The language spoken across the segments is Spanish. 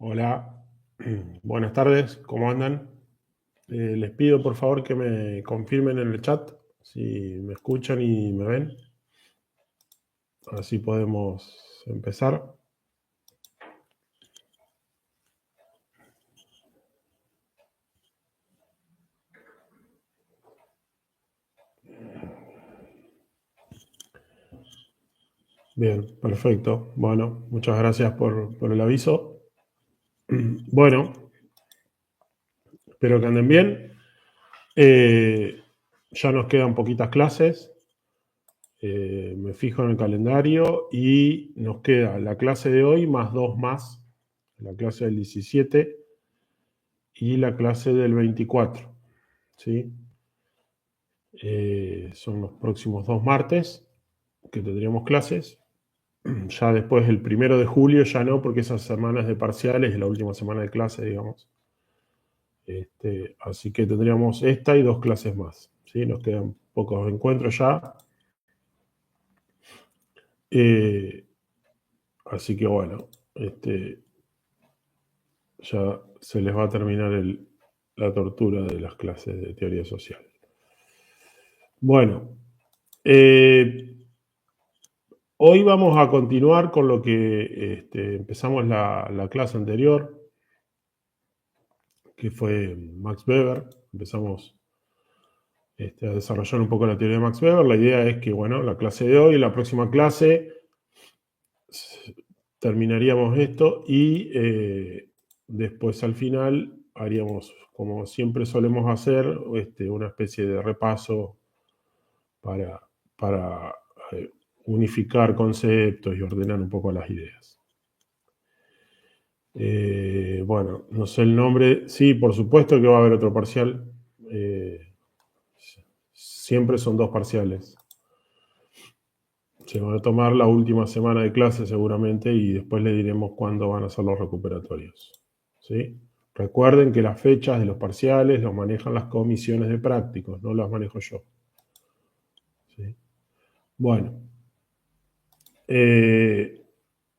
Hola, buenas tardes, ¿cómo andan? Les pido por favor que me confirmen en el chat si me escuchan y me ven, así podemos empezar. Bien, perfecto. Bueno, muchas gracias por el aviso. Bueno, espero que anden bien. Ya nos quedan poquitas clases. Me fijo en el calendario y nos queda la clase de hoy más dos más, la clase del 17 y la clase del 24, ¿sí? Son los próximos dos martes que tendríamos clases. Ya después, el 1 de julio, ya no, porque esas semanas de parciales es la última semana de clase, digamos. Así que tendríamos esta y dos clases más, ¿sí? Nos quedan pocos encuentros ya. Así que bueno, ya se les va a terminar la tortura de las clases de teoría social. Bueno, hoy vamos a continuar con lo que empezamos la clase anterior, que fue Max Weber. Empezamos a desarrollar un poco la teoría de Max Weber. La idea es que, bueno, la clase de hoy, la próxima clase, terminaríamos esto y después al final haríamos, como siempre solemos hacer, una especie de repaso para unificar conceptos y ordenar un poco las ideas. Bueno, no sé el nombre. Sí, por supuesto que va a haber otro parcial. Siempre son dos parciales. Se van a tomar la última semana de clase seguramente y después le diremos cuándo van a ser los recuperatorios. ¿Sí? Recuerden que las fechas de los parciales los manejan las comisiones de prácticos, no las manejo yo. ¿Sí? Bueno.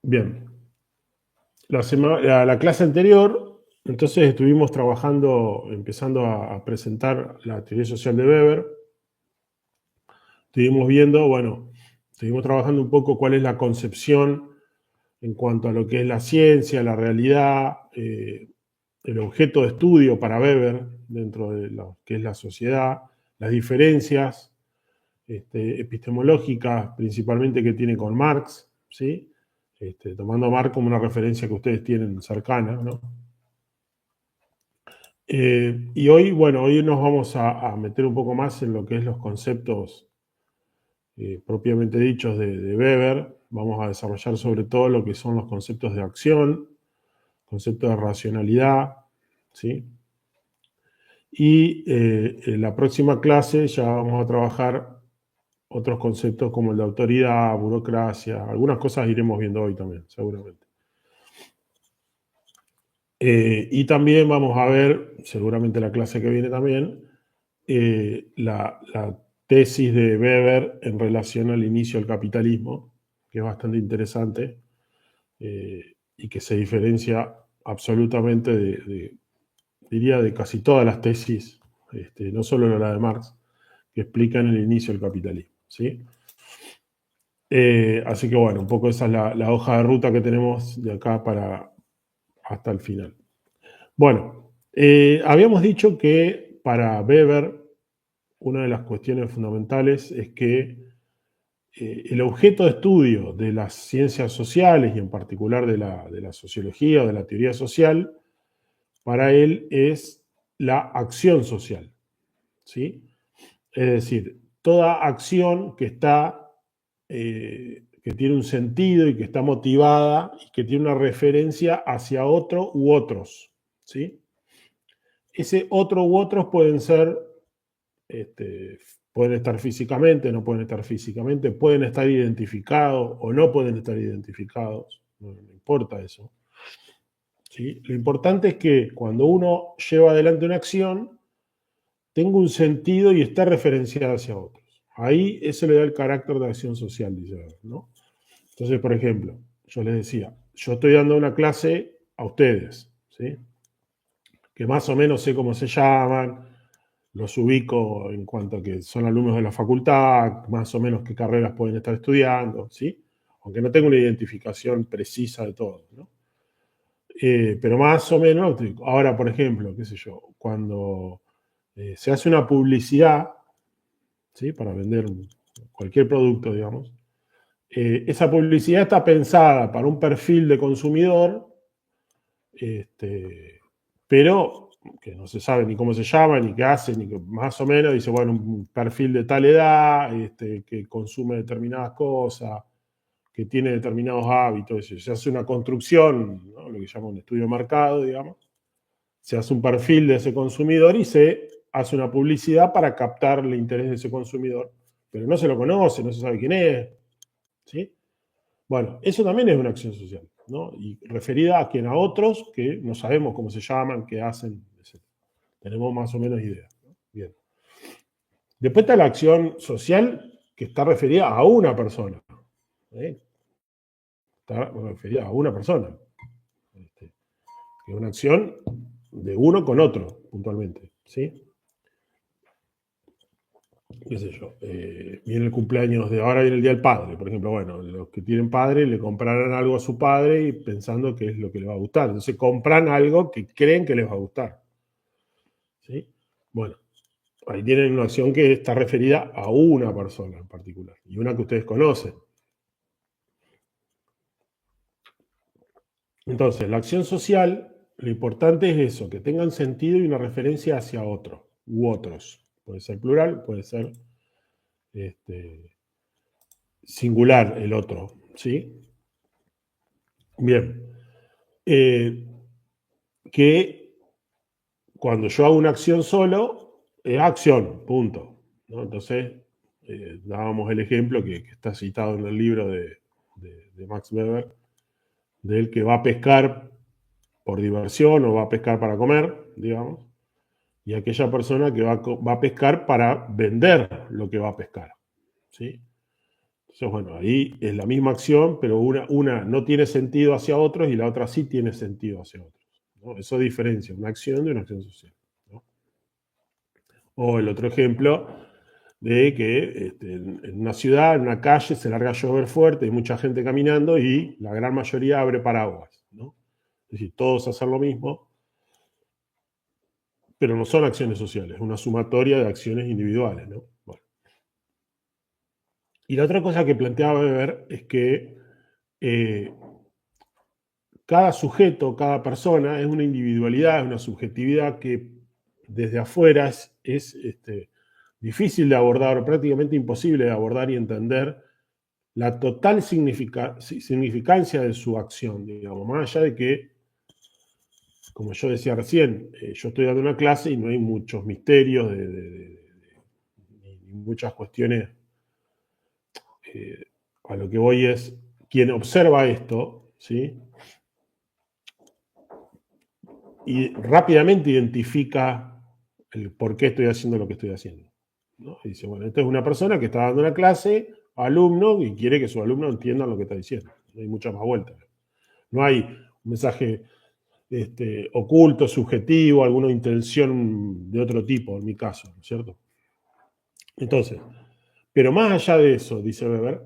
Bien. La clase anterior, entonces estuvimos trabajando, empezando a presentar la teoría social de Weber. Estuvimos viendo, bueno, estuvimos trabajando un poco cuál es la concepción en cuanto a lo que es la ciencia, la realidad, el objeto de estudio para Weber dentro de lo que es la sociedad, las diferencias epistemológicas principalmente que tiene con Marx, ¿sí? Tomando a Marx como una referencia que ustedes tienen cercana, ¿no? Y hoy, bueno, hoy nos vamos a meter un poco más en lo que es los conceptos propiamente dichos de Weber. Vamos a desarrollar sobre todo lo que son los conceptos de acción, conceptos de racionalidad, ¿sí? Y en la próxima clase ya vamos a trabajar otros conceptos como el de autoridad, burocracia, algunas cosas iremos viendo hoy también, seguramente. Y también vamos a ver, seguramente la clase que viene también, la tesis de Weber en relación al inicio del capitalismo, que es bastante interesante y que se diferencia absolutamente diría, de casi todas las tesis, no solo la de Marx, que explican el inicio del capitalismo, ¿sí? Así que bueno, un poco esa es la hoja de ruta que tenemos de acá hasta el final. Bueno, habíamos dicho que para Weber una de las cuestiones fundamentales es que el objeto de estudio de las ciencias sociales y en particular de la sociología o de la teoría social, para él es la acción social, ¿sí? Es decir, toda acción que que tiene un sentido y que está motivada y que tiene una referencia hacia otro u otros, ¿sí? Ese otro u otros pueden ser, pueden estar físicamente, no pueden estar físicamente, pueden estar identificados o no pueden estar identificados, no importa eso, ¿sí? Lo importante es que cuando uno lleva adelante una acción, tenga un sentido y esté referenciada hacia otros. Ahí eso le da el carácter de acción social, dice, ¿no? Entonces, por ejemplo, yo les decía, yo estoy dando una clase a ustedes, ¿sí? Que más o menos sé cómo se llaman, los ubico en cuanto a que son alumnos de la facultad, más o menos qué carreras pueden estar estudiando, ¿sí? Aunque no tengo una identificación precisa de todo, ¿no? Pero más o menos, ahora, por ejemplo, qué sé yo, cuando se hace una publicidad, ¿sí? Para vender cualquier producto, digamos, esa publicidad está pensada para un perfil de consumidor, pero que no se sabe ni cómo se llama, ni qué hace, ni más o menos dice, bueno, un perfil de tal edad, que consume determinadas cosas, que tiene determinados hábitos, se hace una construcción, ¿no? Lo que llama un estudio de mercado, digamos, se hace un perfil de ese consumidor y se hace una publicidad para captar el interés de ese consumidor, pero no se lo conoce, no se sabe quién es, ¿sí? Bueno, eso también es una acción social, ¿no? Y referida a quien a otros que no sabemos cómo se llaman, qué hacen, etc. Tenemos más o menos idea, ¿no? Bien. Después está la acción social que está referida a una persona, ¿eh? Está referida a una persona, que es una acción de uno con otro, puntualmente, ¿sí? Qué sé yo, viene el cumpleaños de ahora, viene el Día del Padre, por ejemplo, bueno, los que tienen padre le comprarán algo a su padre y pensando que es lo que le va a gustar. Entonces compran algo que creen que les va a gustar, ¿sí? Bueno, ahí tienen una acción que está referida a una persona en particular y una que ustedes conocen. Entonces, la acción social, lo importante es eso, que tengan sentido y una referencia hacia otro u otros. Puede ser plural, puede ser singular el otro, ¿sí? Bien. Que cuando yo hago una acción solo, es acción, punto, ¿no? Entonces, dábamos el ejemplo que está citado en el libro de Max Weber, del que va a pescar por diversión o va a pescar para comer, digamos, y aquella persona que va a pescar para vender lo que va a pescar, ¿sí? Entonces, bueno, ahí es la misma acción, pero una no tiene sentido hacia otros y la otra sí tiene sentido hacia otros, ¿no? Eso diferencia una acción de una acción social, ¿no? O el otro ejemplo de que en una ciudad, en una calle, se larga a llover fuerte, hay mucha gente caminando y la gran mayoría abre paraguas, ¿no? Es decir, todos hacen lo mismo, pero no son acciones sociales, es una sumatoria de acciones individuales, ¿no? Bueno. Y la otra cosa que planteaba Weber es que eh, cada sujeto, cada persona es una individualidad, es una subjetividad que desde afuera es difícil de abordar, prácticamente imposible de abordar y entender la total significancia de su acción, digamos, más allá de que, como yo decía recién, yo estoy dando una clase y no hay muchos misterios ni muchas cuestiones. A lo que voy es, quien observa esto, ¿sí? Y rápidamente identifica el por qué estoy haciendo lo que estoy haciendo, ¿no? Y dice, bueno, esta es una persona que está dando una clase, alumno, y quiere que su alumno entienda lo que está diciendo. No hay muchas más vueltas. No hay un mensaje oculto, subjetivo, alguna intención de otro tipo, en mi caso, ¿no es cierto? Entonces, pero más allá de eso, dice Weber,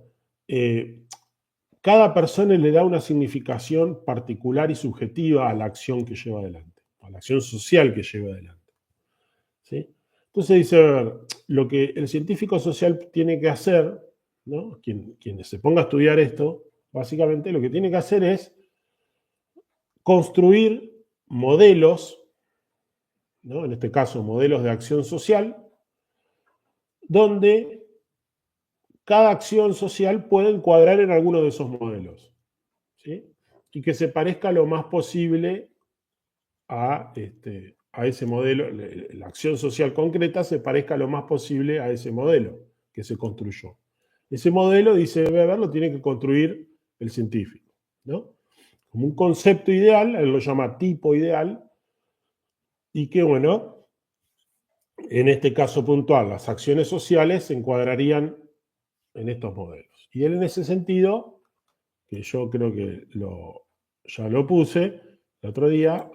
cada persona le da una significación particular y subjetiva a la acción que lleva adelante, a la acción social que lleva adelante, ¿sí? Entonces dice, a ver, lo que el científico social tiene que hacer, ¿no? Quien se ponga a estudiar esto, básicamente lo que tiene que hacer es construir modelos, ¿no? En este caso modelos de acción social, donde cada acción social puede encuadrar en alguno de esos modelos, ¿sí? Y que se parezca lo más posible a ese modelo, la acción social concreta se parezca lo más posible a ese modelo que se construyó. Ese modelo, dice Weber, lo tiene que construir el científico, ¿no? Como un concepto ideal, él lo llama tipo ideal, y que, bueno, en este caso puntual, las acciones sociales se encuadrarían en estos modelos. Y él en ese sentido, que yo creo que ya lo puse, el otro día,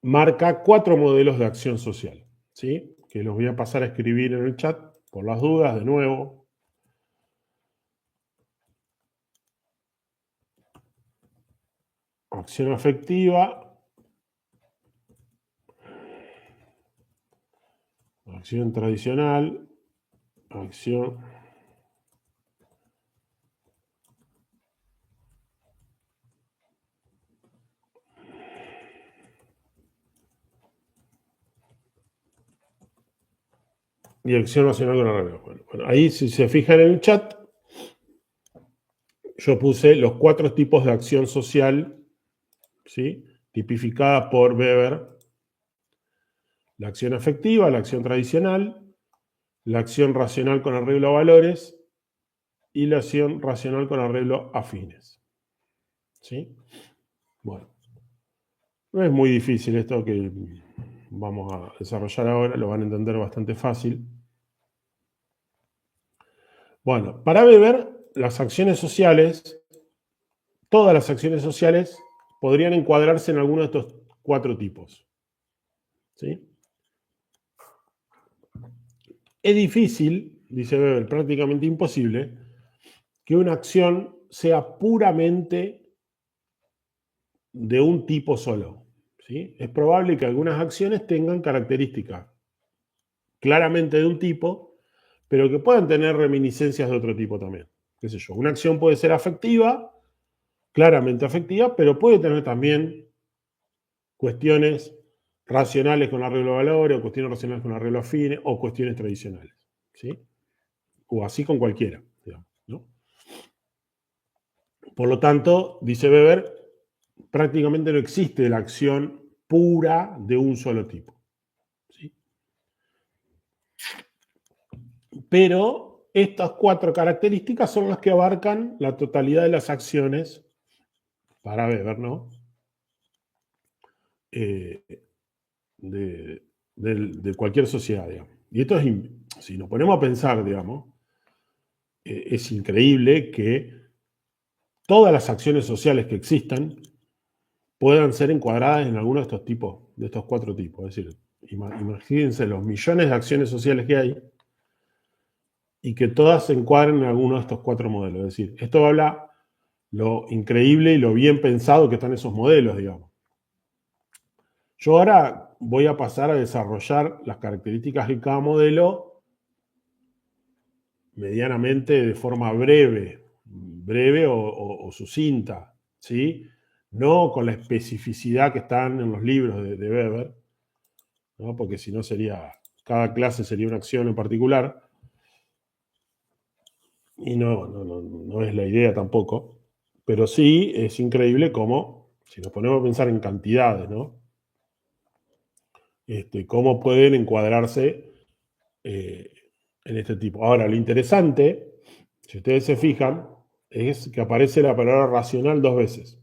marca 4 modelos de acción social, ¿sí? Que los voy a pasar a escribir en el chat por las dudas, de nuevo. Acción afectiva, acción tradicional, acción y acción racional con arreglo. Bueno, ahí si se fijan en el chat, yo puse los 4 tipos de acción social, ¿sí? Tipificada por Weber. La acción afectiva, la acción tradicional, la acción racional con arreglo a valores y la acción racional con arreglo a fines. ¿Sí? Bueno, no es muy difícil esto que vamos a desarrollar ahora, lo van a entender bastante fácil. Bueno, para Weber, las acciones sociales, todas las acciones sociales podrían encuadrarse en alguno de estos 4 tipos. ¿Sí? Es difícil, dice Weber, prácticamente imposible, que una acción sea puramente de un tipo solo. ¿Sí? Es probable que algunas acciones tengan características claramente de un tipo, pero que puedan tener reminiscencias de otro tipo también. ¿Qué sé yo? Una acción puede ser afectiva, claramente afectiva, pero puede tener también cuestiones racionales con arreglo a valores, o cuestiones racionales con arreglo a fines, o cuestiones tradicionales. ¿Sí? O así con cualquiera, digamos, ¿no? Por lo tanto, dice Weber, prácticamente no existe la acción pura de un solo tipo. ¿Sí? Pero estas 4 características son las que abarcan la totalidad de las acciones para Weber, ¿no? De, de cualquier sociedad, digamos. Y esto es, si nos ponemos a pensar, digamos, es increíble que todas las acciones sociales que existan puedan ser encuadradas en alguno de estos tipos, de estos 4 tipos. Es decir, imagínense los millones de acciones sociales que hay y que todas se encuadren en alguno de estos 4 modelos. Es decir, esto habla lo increíble y lo bien pensado que están esos modelos, digamos. Yo ahora voy a pasar a desarrollar las características de cada modelo medianamente de forma breve o sucinta, ¿sí? No con la especificidad que están en los libros de Weber, ¿no? Porque si no sería, cada clase sería una acción en particular, y no es la idea tampoco, pero sí es increíble cómo, si nos ponemos a pensar en cantidades, ¿no? Cómo pueden encuadrarse en este tipo. Ahora, lo interesante, si ustedes se fijan, es que aparece la palabra racional 2 veces.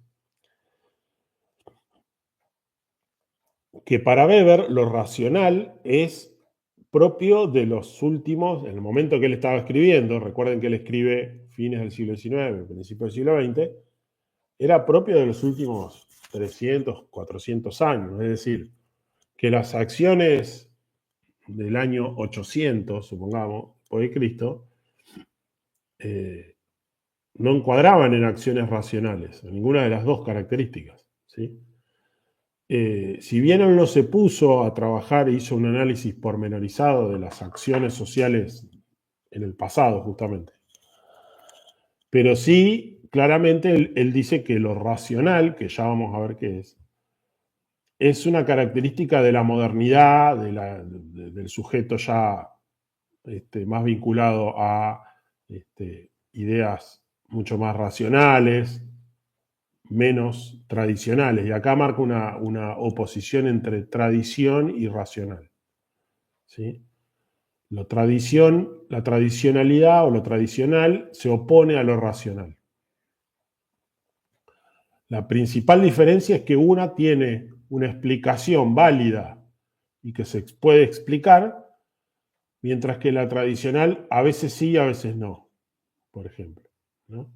Que para Weber lo racional es propio de los últimos, en el momento que él estaba escribiendo, recuerden que él escribe fines del siglo XIX, principios del siglo XX, era propio de los últimos 300, 400 años. Es decir, que las acciones del año 800, supongamos, por Cristo, no encuadraban en acciones racionales, en ninguna de las 2 características. ¿Sí? Si bien él no se puso a trabajar e hizo un análisis pormenorizado de las acciones sociales en el pasado, justamente, pero sí, claramente él dice que lo racional, que ya vamos a ver qué es una característica de la modernidad, del sujeto ya más vinculado a ideas mucho más racionales, menos tradicionales. Y acá marca una oposición entre tradición y racional. ¿Sí? La tradicionalidad o lo tradicional se opone a lo racional. La principal diferencia es que una tiene una explicación válida y que se puede explicar, mientras que la tradicional a veces sí, a veces no, por ejemplo, ¿no?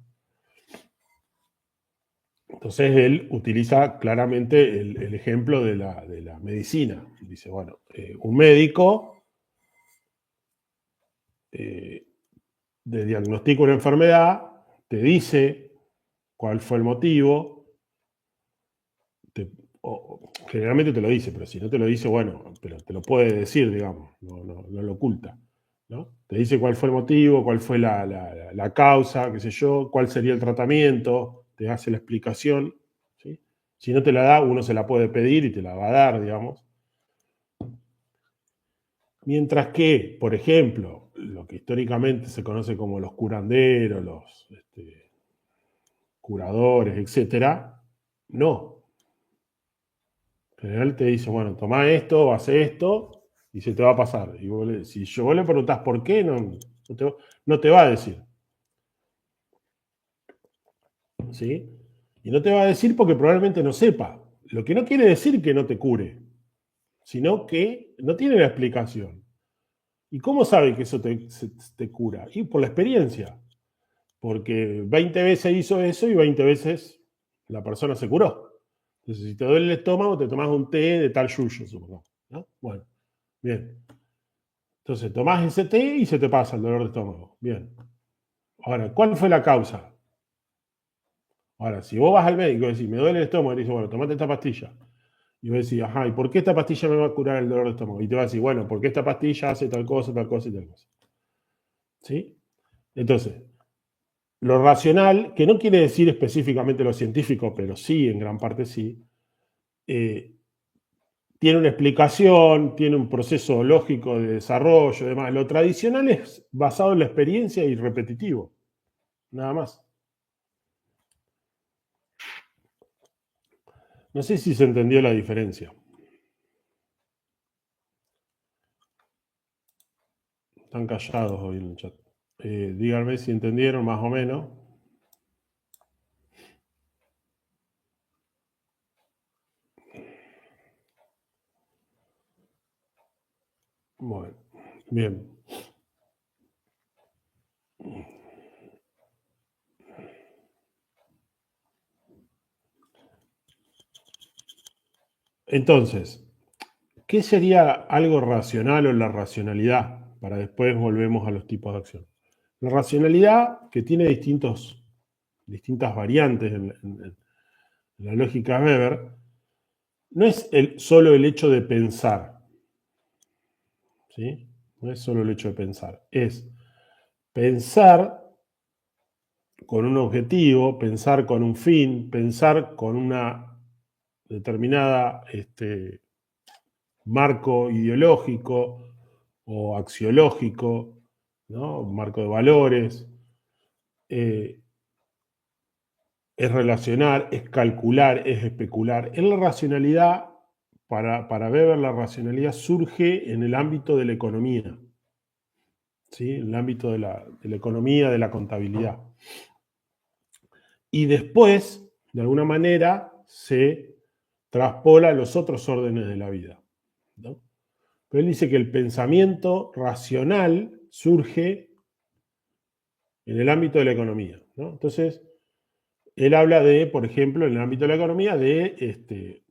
Entonces él utiliza claramente el ejemplo de la medicina. Dice, bueno, un médico te diagnostica una enfermedad, te dice cuál fue el motivo, generalmente te lo dice, pero si no te lo dice, bueno, pero te lo puede decir, digamos, no lo oculta. ¿No? Te dice cuál fue el motivo, cuál fue la causa, qué sé yo, cuál sería el tratamiento, te hace la explicación. ¿Sí? Si no te la da, uno se la puede pedir y te la va a dar, digamos. Mientras que, por ejemplo, lo que históricamente se conoce como los curanderos, los curadores, etcétera, no. En general te dice, bueno, toma esto, hace esto, y se te va a pasar. Y si vos le preguntás por qué, no te va a decir. ¿Sí? Y no te va a decir porque probablemente no sepa. Lo que no quiere decir que no te cure, sino que no tiene la explicación. ¿Y cómo sabe que eso te cura? Y por la experiencia. Porque 20 veces hizo eso y 20 veces la persona se curó. Entonces, si te duele el estómago, te tomas un té de tal yuyo, supongamos. ¿No? Bueno, bien. Entonces, tomás ese té y se te pasa el dolor de estómago. Bien. Ahora, ¿cuál fue la causa? Ahora, si vos vas al médico y decís, me duele el estómago, y te dice, bueno, tomate esta pastilla. Y vos decís, ajá, ¿y por qué esta pastilla me va a curar el dolor de estómago? Y te va a decir, bueno, porque esta pastilla hace tal cosa, tal cosa y tal cosa. ¿Sí? Entonces, lo racional, que no quiere decir específicamente lo científico, pero sí, en gran parte sí, tiene una explicación, tiene un proceso lógico de desarrollo, demás. Lo tradicional es basado en la experiencia y repetitivo, nada más. No sé si se entendió la diferencia. Están callados hoy en el chat. Díganme si entendieron más o menos. Bueno, bien. Entonces, ¿qué sería algo racional o la racionalidad? Para después volvemos a los tipos de acción. La racionalidad, que tiene distintas variantes en la lógica de Weber, no es solo el hecho de pensar, ¿sí? No es solo el hecho de pensar, es pensar con un objetivo, pensar con un fin, pensar con una determinada marco ideológico o axiológico, ¿no? Un marco de valores, es relacionar, es calcular, es especular. En la racionalidad, para Weber, la racionalidad surge en el ámbito de la economía, ¿sí? En el ámbito de la economía, de la contabilidad. Y después, de alguna manera, se traspola a los otros órdenes de la vida, ¿no? Pero él dice que el pensamiento racional surge en el ámbito de la economía, ¿no? Entonces, él habla de, por ejemplo, en el ámbito de la economía, de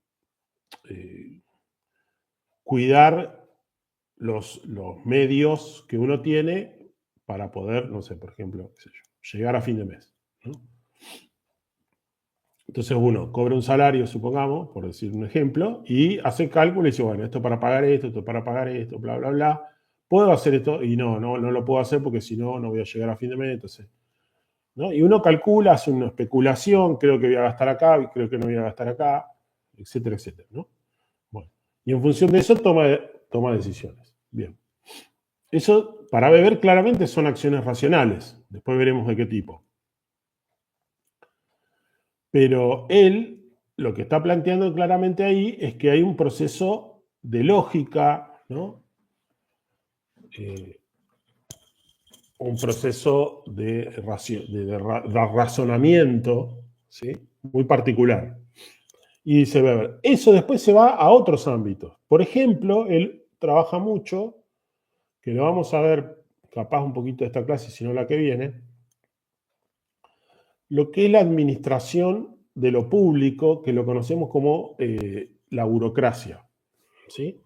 cuidar los medios que uno tiene para poder, no sé, por ejemplo, qué sé yo, llegar a fin de mes, ¿no? Entonces uno cobra un salario, supongamos, por decir un ejemplo, y hace cálculo y dice, bueno, esto para pagar esto para pagar esto, bla, bla, bla. ¿Puedo hacer esto? Y no lo puedo hacer porque si no, no voy a llegar a fin de mes. Entonces, ¿no? Y uno calcula, hace una especulación, creo que voy a gastar acá, creo que no voy a gastar acá, etcétera, etcétera, ¿no? Bueno, y en función de eso toma decisiones. Bien. Eso, para Weber, claramente son acciones racionales. Después veremos de qué tipo. Pero él lo que está planteando claramente ahí es que hay un proceso de lógica, ¿no? Un proceso de razonamiento, ¿sí? Muy particular. Y dice Weber, eso después se va a otros ámbitos. Por ejemplo, él trabaja mucho, que lo vamos a ver capaz un poquito de esta clase, si no la que viene, lo que es la administración de lo público que lo conocemos como la burocracia, ¿sí?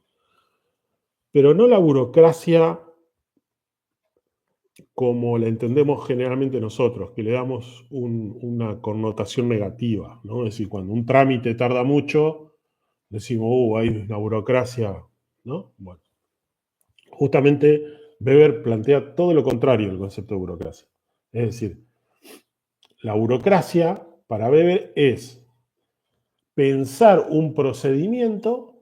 Pero no la burocracia como la entendemos generalmente nosotros, que le damos una connotación negativa, ¿no? Es decir, cuando un trámite tarda mucho, decimos, hay una burocracia, ¿no? Bueno, justamente Weber plantea todo lo contrario del concepto de burocracia. Es decir, la burocracia para Weber es pensar un procedimiento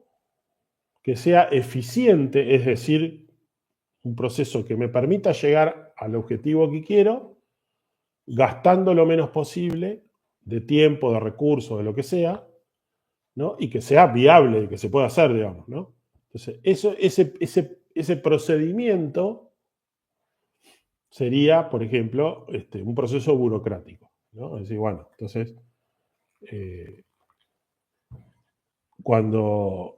que sea eficiente, es decir, un proceso que me permita llegar al objetivo que quiero, gastando lo menos posible de tiempo, de recursos, de lo que sea, ¿no? Y que sea viable, que se pueda hacer, digamos, ¿no? Entonces, ese procedimiento sería, por ejemplo, un proceso burocrático, ¿no? Es decir, bueno, entonces, cuando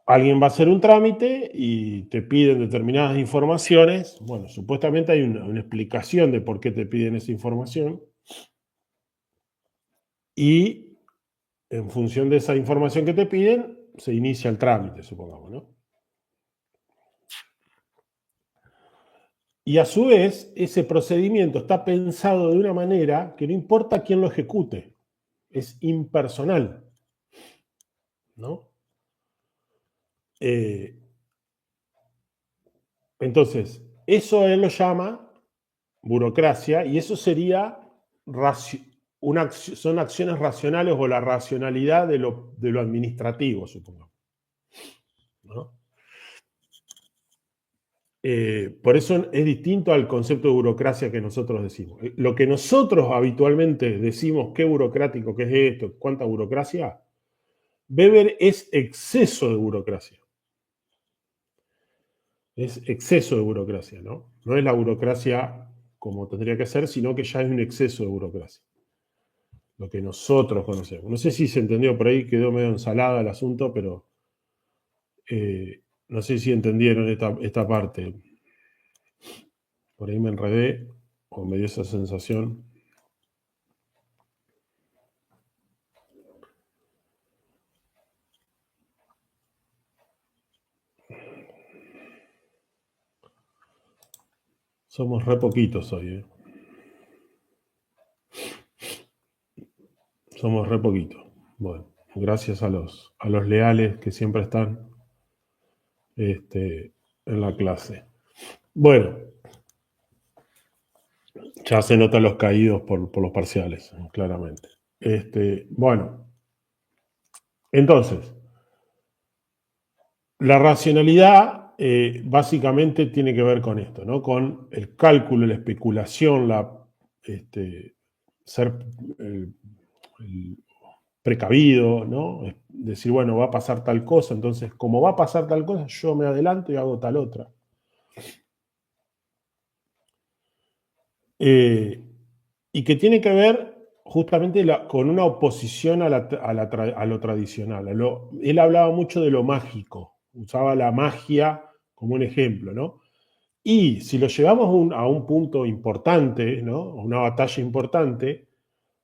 alguien va a hacer un trámite y te piden determinadas informaciones, bueno, supuestamente hay una explicación de por qué te piden esa información y en función de esa información que te piden, se inicia el trámite, supongamos, ¿no? Y a su vez, ese procedimiento está pensado de una manera que no importa quién lo ejecute, es impersonal, ¿no? Entonces, eso él lo llama burocracia y eso sería son acciones racionales o la racionalidad de lo administrativo, supongamos, ¿no? Por eso es distinto al concepto de burocracia que nosotros decimos. Lo que nosotros habitualmente decimos, qué burocrático, qué es esto, cuánta burocracia, Weber es exceso de burocracia. Es exceso de burocracia, ¿no? No es la burocracia como tendría que ser, sino que ya es un exceso de burocracia. Lo que nosotros conocemos. No sé si se entendió por ahí, quedó medio ensalada el asunto, pero no sé si entendieron esta parte. Por ahí me enredé o me dio esa sensación. Somos re poquitos hoy, ¿eh? Somos re poquitos. Bueno, gracias a los leales que siempre están en la clase. Bueno, ya se notan los caídos por los parciales, claramente. Bueno, entonces, la racionalidad básicamente tiene que ver con esto, ¿no? Con el cálculo, la especulación, ser el precavido, ¿no? Decir, bueno, va a pasar tal cosa, entonces, como va a pasar tal cosa, yo me adelanto y hago tal otra. Y que tiene que ver justamente con una oposición a lo tradicional. Él hablaba mucho de lo mágico, usaba la magia como un ejemplo, ¿no? Y si lo llevamos a un punto importante, ¿no? A una batalla importante,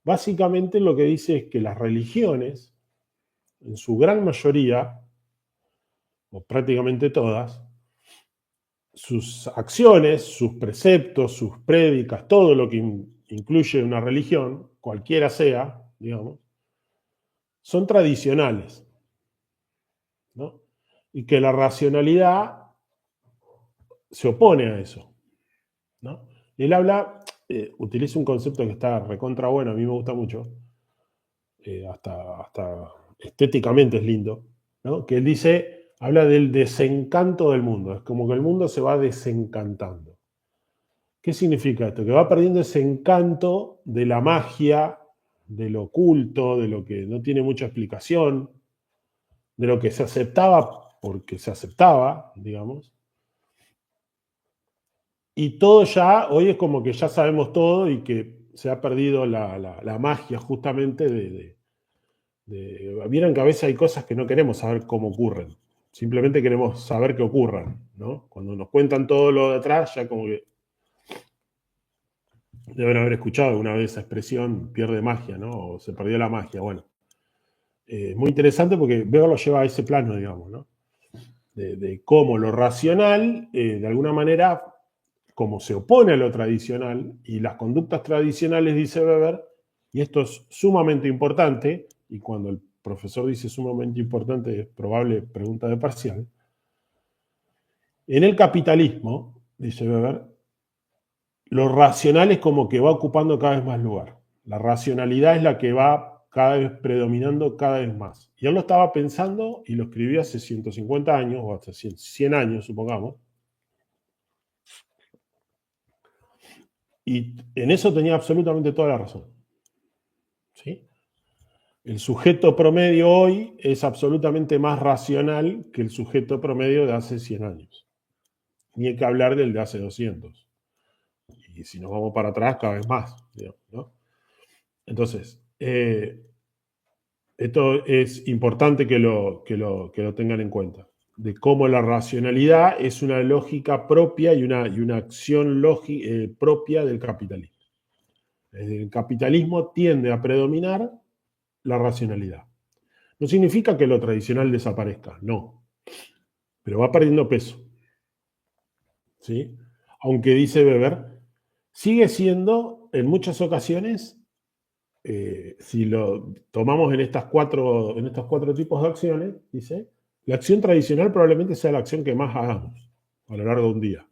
básicamente lo que dice es que las religiones, en su gran mayoría, o prácticamente todas, sus acciones, sus preceptos, sus prédicas, todo lo que incluye una religión, cualquiera sea, digamos, son tradicionales, ¿no? Y que la racionalidad se opone a eso, ¿no? Y él habla, utiliza un concepto que está recontra bueno, a mí me gusta mucho, hasta estéticamente es lindo, ¿no? Que él dice, habla del desencanto del mundo, es como que el mundo se va desencantando. ¿Qué significa esto? Que va perdiendo ese encanto de la magia, de lo oculto, de lo que no tiene mucha explicación, de lo que se aceptaba porque se aceptaba, digamos. Y todo ya, hoy es como que ya sabemos todo y que se ha perdido la magia justamente Vieron que a veces hay cosas que no queremos saber cómo ocurren. Simplemente queremos saber que ocurran, ¿no? Cuando nos cuentan todo lo de atrás, ya como que Deben haber escuchado alguna vez esa expresión, pierde magia, ¿no? O se perdió la magia. Bueno, muy interesante porque Weber lo lleva a ese plano, digamos, ¿no? De cómo lo racional, de alguna manera, como se opone a lo tradicional, y las conductas tradicionales, dice Weber, y esto es sumamente importante, y cuando el profesor dice sumamente importante, es probable pregunta de parcial. En el capitalismo, dice Weber, lo racional es como que va ocupando cada vez más lugar. La racionalidad es la que va cada vez predominando cada vez más. Y él lo estaba pensando y lo escribió hace 150 años, o hasta 100 años, supongamos. Y en eso tenía absolutamente toda la razón. ¿Sí? El sujeto promedio hoy es absolutamente más racional que el sujeto promedio de hace 100 años. Ni hay que hablar del de hace 200. Y si nos vamos para atrás, cada vez más. Digamos, ¿no? Entonces, esto es importante que lo tengan en cuenta, de cómo la racionalidad es una lógica propia y una acción propia del capitalismo. El capitalismo tiende a predominar la racionalidad. No significa que lo tradicional desaparezca, no, pero va perdiendo peso. ¿Sí? Aunque dice Weber, sigue siendo en muchas ocasiones, si lo tomamos en estos cuatro tipos de acciones, dice, la acción tradicional probablemente sea la acción que más hagamos a lo largo de un día.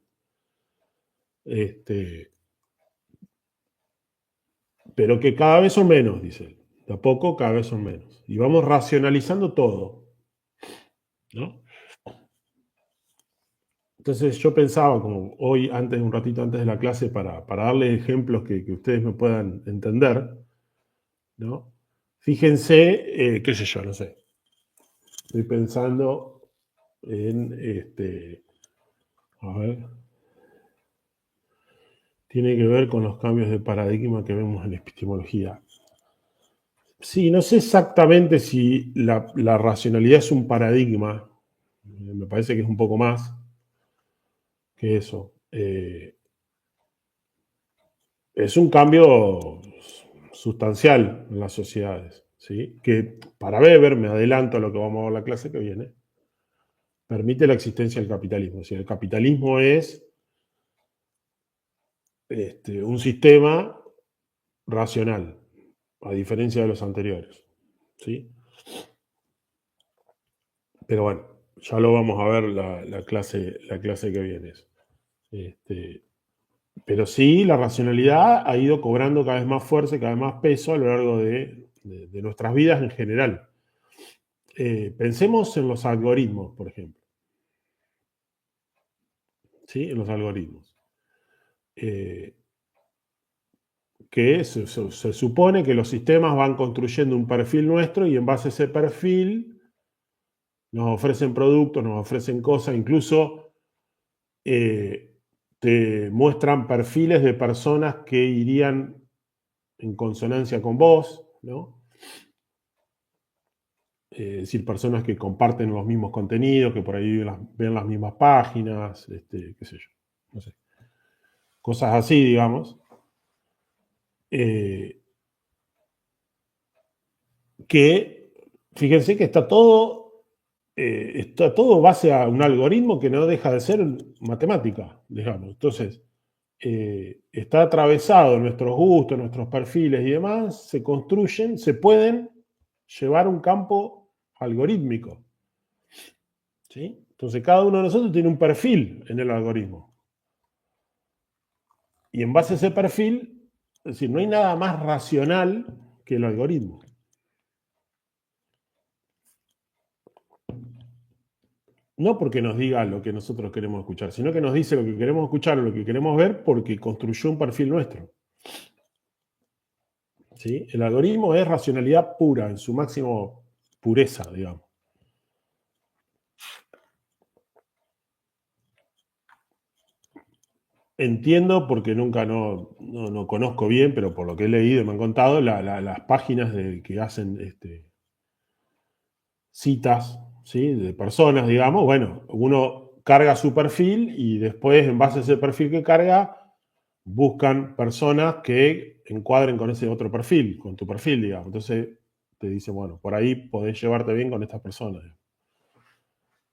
Pero que cada vez son menos, dice él. De a poco cada vez son menos. Y vamos racionalizando todo. ¿No? Entonces yo pensaba, como hoy, un ratito antes de la clase, para darles ejemplos que ustedes me puedan entender, ¿no? Fíjense, qué sé yo, no sé. Estoy pensando en, a ver, tiene que ver con los cambios de paradigma que vemos en la epistemología. Sí, no sé exactamente si la racionalidad es un paradigma, me parece que es un poco más que eso. Es un cambio sustancial en las sociedades, ¿sí? Que para Weber, me adelanto a lo que vamos a ver la clase que viene, permite la existencia del capitalismo. O sea, el capitalismo es un sistema racional, a diferencia de los anteriores, ¿sí? Pero bueno, ya lo vamos a ver la clase que viene. Pero sí, la racionalidad ha ido cobrando cada vez más fuerza y cada vez más peso a lo largo de nuestras vidas en general. Pensemos en los algoritmos, por ejemplo. ¿Sí? En los algoritmos. Que se supone que los sistemas van construyendo un perfil nuestro y en base a ese perfil nos ofrecen productos, nos ofrecen cosas, incluso te muestran perfiles de personas que irían en consonancia con vos, ¿no? Es decir, personas que comparten los mismos contenidos, que por ahí ven las mismas páginas, qué sé yo, no sé. Cosas así, digamos. Que, fíjense que está todo base a un algoritmo que no deja de ser matemática, digamos. Entonces, está atravesado nuestros gustos, nuestros perfiles y demás, se construyen, se pueden llevar a un campo algorítmico. ¿Sí? Entonces, cada uno de nosotros tiene un perfil en el algoritmo. Y en base a ese perfil, es decir, no hay nada más racional que el algoritmo. No porque nos diga lo que nosotros queremos escuchar, sino que nos dice lo que queremos escuchar o lo que queremos ver porque construyó un perfil nuestro. ¿Sí? El algoritmo es racionalidad pura, en su máximo pureza, digamos. Entiendo, porque nunca no conozco bien, pero por lo que he leído y me han contado, las páginas que hacen citas, ¿sí? De personas, digamos, bueno, uno carga su perfil y después, en base a ese perfil que carga, buscan personas que encuadren con ese otro perfil, con tu perfil, digamos. Entonces te dicen, bueno, por ahí podés llevarte bien con estas personas.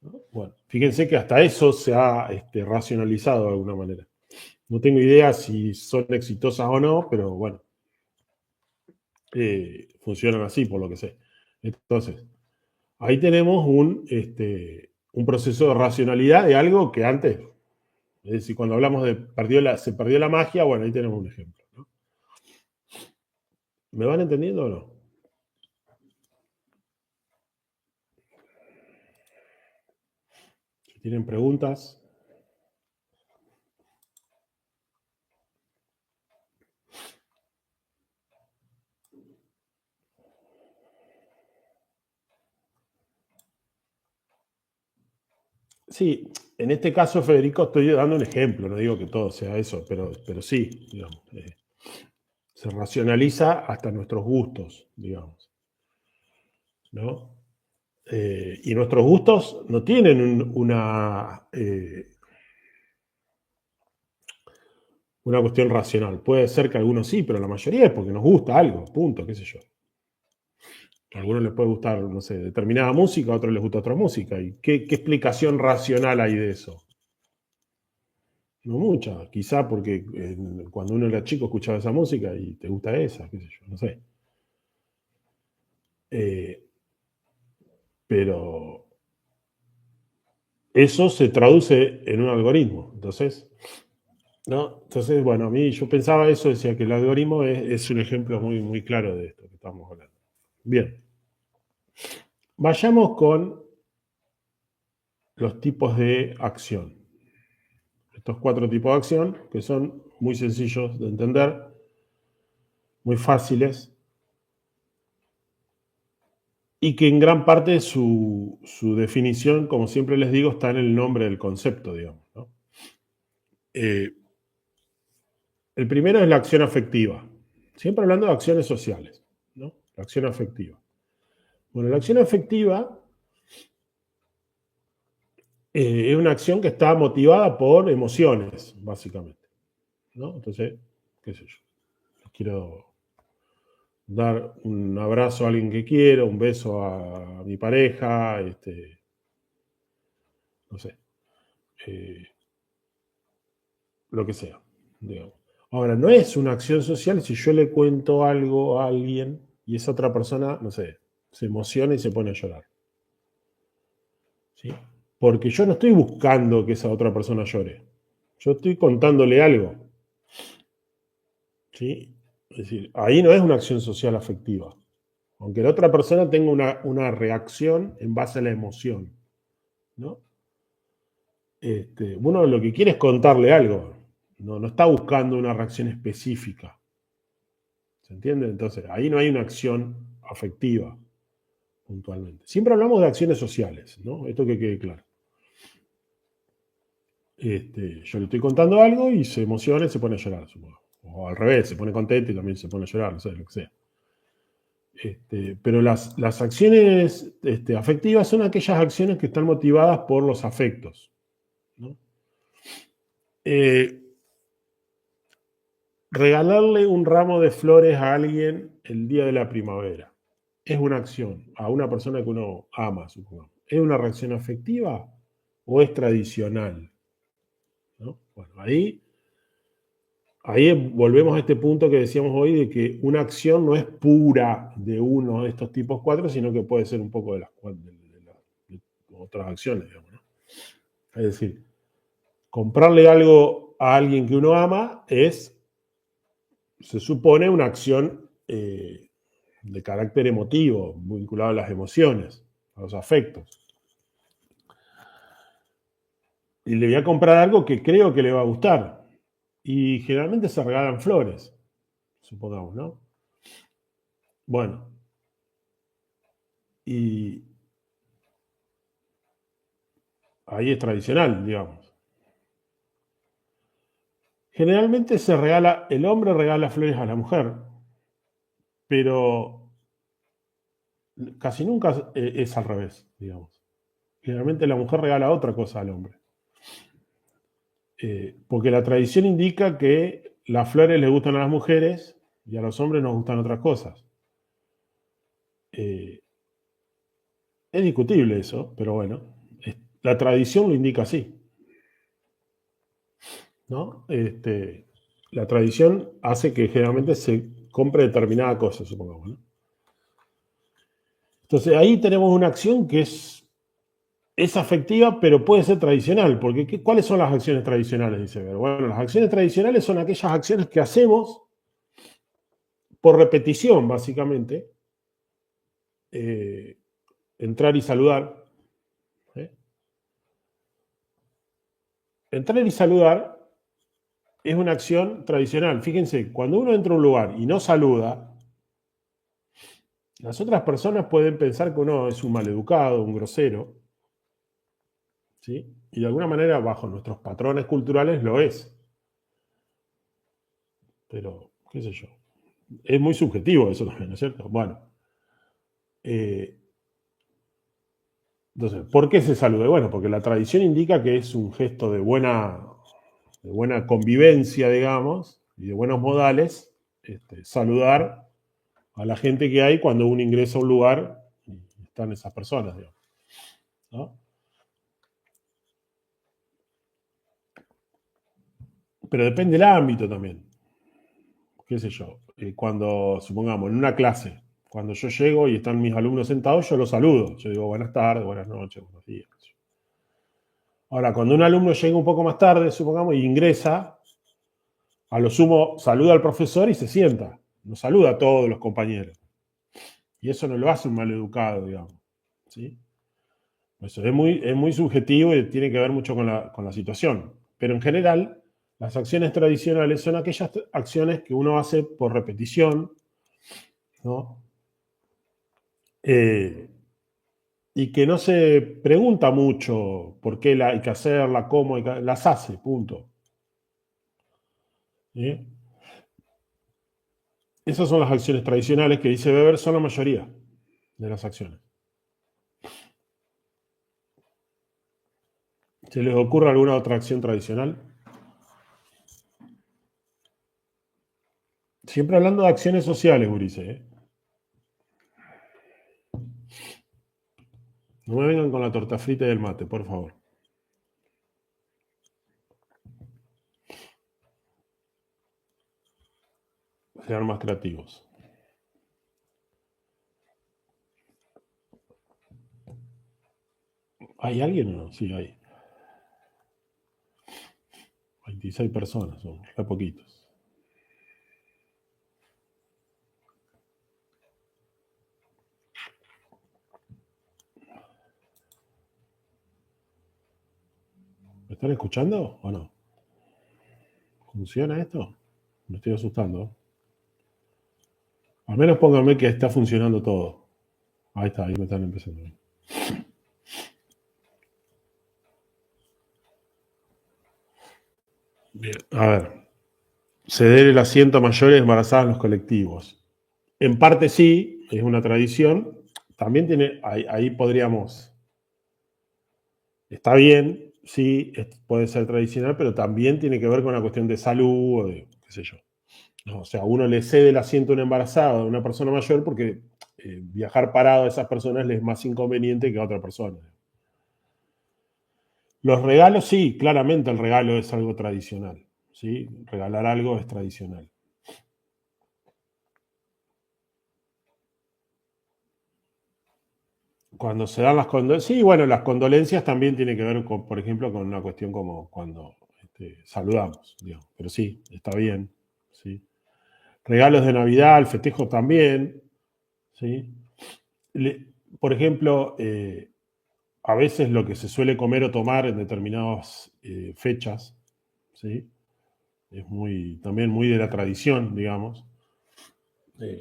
¿No? Bueno, fíjense que hasta eso se ha racionalizado de alguna manera. No tengo idea si son exitosas o no, pero bueno, funcionan así por lo que sé. Entonces, ahí tenemos un proceso de racionalidad de algo que antes, es decir, cuando hablamos de se perdió la magia, bueno, ahí tenemos un ejemplo. ¿No? ¿Me van entendiendo o no? Si tienen preguntas. Sí, en este caso, Federico, estoy dando un ejemplo, no digo que todo sea eso, pero sí, digamos, se racionaliza hasta nuestros gustos, digamos, ¿no? Y nuestros gustos no tienen una cuestión racional. Puede ser que algunos sí, pero la mayoría es porque nos gusta algo, punto, qué sé yo. A algunos les puede gustar, no sé, determinada música, a otros les gusta otra música. ¿Y qué explicación racional hay de eso? No mucha, quizá porque cuando uno era chico escuchaba esa música y te gusta esa, qué sé yo, no sé. Eh, pero eso se traduce en un algoritmo. Entonces, ¿no? Entonces, bueno, a mí yo pensaba eso, decía que el algoritmo es un ejemplo muy, muy claro de esto que estamos hablando. Bien, vayamos con los tipos de acción. Estos 4 tipos de acción que son muy sencillos de entender, muy fáciles y que en gran parte su definición, como siempre les digo, está en el nombre del concepto, digamos. ¿No? Eh, el primero es la acción afectiva. Siempre hablando de acciones sociales, ¿no? La acción afectiva. Bueno, la acción afectiva es una acción que está motivada por emociones, básicamente. ¿No? Entonces, qué sé yo. Quiero dar un abrazo a alguien que quiero, un beso a mi pareja, no sé, eh, lo que sea, digamos. Ahora, no es una acción social si yo le cuento algo a alguien y esa otra persona, no sé, se emociona y se pone a llorar. ¿Sí? Porque yo no estoy buscando que esa otra persona llore. Yo estoy contándole algo. ¿Sí? Es decir, ahí no es una acción social afectiva. Aunque la otra persona tenga una reacción en base a la emoción. ¿No? Uno lo que quiere es contarle algo. No está buscando una reacción específica. ¿Se entiende? Entonces, ahí no hay una acción afectiva, puntualmente. Siempre hablamos de acciones sociales, ¿no? Esto que quede claro. Yo le estoy contando algo y se emociona y se pone a llorar, supongo. O al revés, se pone contento y también se pone a llorar, no sé, lo que sea. Pero las acciones afectivas son aquellas acciones que están motivadas por los afectos. ¿No? Regalarle un ramo de flores a alguien el día de la primavera es una acción a una persona que uno ama, supongamos. ¿Es una reacción afectiva o es tradicional? ¿No? Bueno, ahí volvemos a este punto que decíamos hoy de que una acción no es pura de uno de estos tipos 4, sino que puede ser un poco de las de otras acciones, digamos, ¿no? Es decir, comprarle algo a alguien que uno ama se supone una acción de carácter emotivo, vinculado a las emociones, a los afectos. Y le voy a comprar algo que creo que le va a gustar. Y generalmente se regalan flores, supongamos, ¿no? Bueno, y ahí es tradicional, digamos. Generalmente el hombre regala flores a la mujer, pero casi nunca es al revés, digamos. Generalmente la mujer regala otra cosa al hombre. Porque la tradición indica que las flores les gustan a las mujeres y a los hombres nos gustan otras cosas. Es discutible eso, pero bueno, la tradición lo indica así, ¿no? La tradición hace que generalmente se compre determinada cosa, supongamos, ¿no? Entonces ahí tenemos una acción que es afectiva, pero puede ser tradicional, porque ¿cuáles son las acciones tradicionales? Dice Weber. Bueno, las acciones tradicionales son aquellas acciones que hacemos por repetición, básicamente. Entrar y saludar. ¿eh? Entrar y saludar es una acción tradicional. Fíjense, cuando uno entra a un lugar y no saluda, las otras personas pueden pensar que uno es un maleducado, un grosero, ¿sí? Y de alguna manera, bajo nuestros patrones culturales, lo es. Pero, qué sé yo. Es muy subjetivo eso también, ¿no es cierto? Bueno. Entonces, ¿por qué se saluda? Bueno, porque la tradición indica que es un gesto de buena convivencia, digamos, y de buenos modales, saludar a la gente que hay cuando uno ingresa a un lugar y están esas personas, digamos. ¿No? Pero depende del ámbito también. ¿Qué sé yo? Cuando, supongamos, en una clase, cuando yo llego y están mis alumnos sentados, yo los saludo. Yo digo buenas tardes, buenas noches, buenos días. Ahora, cuando un alumno llega un poco más tarde, supongamos, y ingresa, a lo sumo saluda al profesor y se sienta. No saluda a todos los compañeros. Y eso no lo hace un maleducado, digamos. ¿Sí? Eso es muy subjetivo y tiene que ver mucho con la situación. Pero en general, las acciones tradicionales son aquellas acciones que uno hace por repetición, ¿no? Y que no se pregunta mucho por qué hay que hacerla, cómo, las hace, punto. ¿Sí? Esas son las acciones tradicionales que dice Weber, son la mayoría de las acciones. ¿Se les ocurre alguna otra acción tradicional? Siempre hablando de acciones sociales, Gurice. No me vengan con la torta frita y el mate, por favor. Sean más creativos. ¿Hay alguien o no? Sí, hay. 26 personas, son re poquitos. ¿Me están escuchando o no? ¿Funciona esto? Me estoy asustando. Al menos pónganme que está funcionando todo. Ahí está, ahí me están empezando. Bien, a ver. Ceder el asiento a mayores embarazadas en los colectivos. En parte sí, es una tradición. También tiene, ahí podríamos, está bien, sí, puede ser tradicional, pero también tiene que ver con una cuestión de salud o de, qué sé yo. No, o sea, uno le cede el asiento a una embarazada, a una persona mayor, porque viajar parado a esas personas les es más inconveniente que a otra persona. Los regalos, sí, claramente el regalo es algo tradicional. ¿Sí? Regalar algo es tradicional. Cuando se dan las condolencias, sí, bueno, las condolencias también tienen que ver, con, por ejemplo, con una cuestión como cuando saludamos, digamos. Pero sí, está bien. ¿Sí? Regalos de Navidad, el festejo también. ¿Sí? Por ejemplo, a veces lo que se suele comer o tomar en determinadas fechas, ¿sí? Es también muy de la tradición, digamos.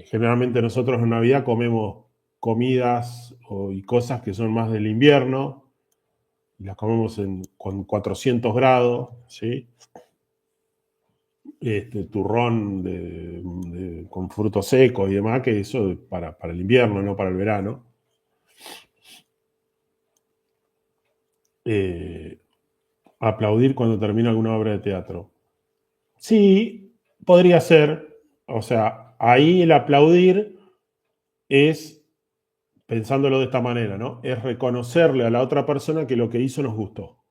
Generalmente nosotros en Navidad comemos comidas y cosas que son más del invierno, y las comemos con 400 grados, ¿sí? Turrón con frutos secos y demás, que eso es para el invierno, no para el verano. Aplaudir cuando termina alguna obra de teatro. Sí, podría ser, o sea, ahí el aplaudir es, pensándolo de esta manera, ¿no? Es reconocerle a la otra persona que lo que hizo nos gustó.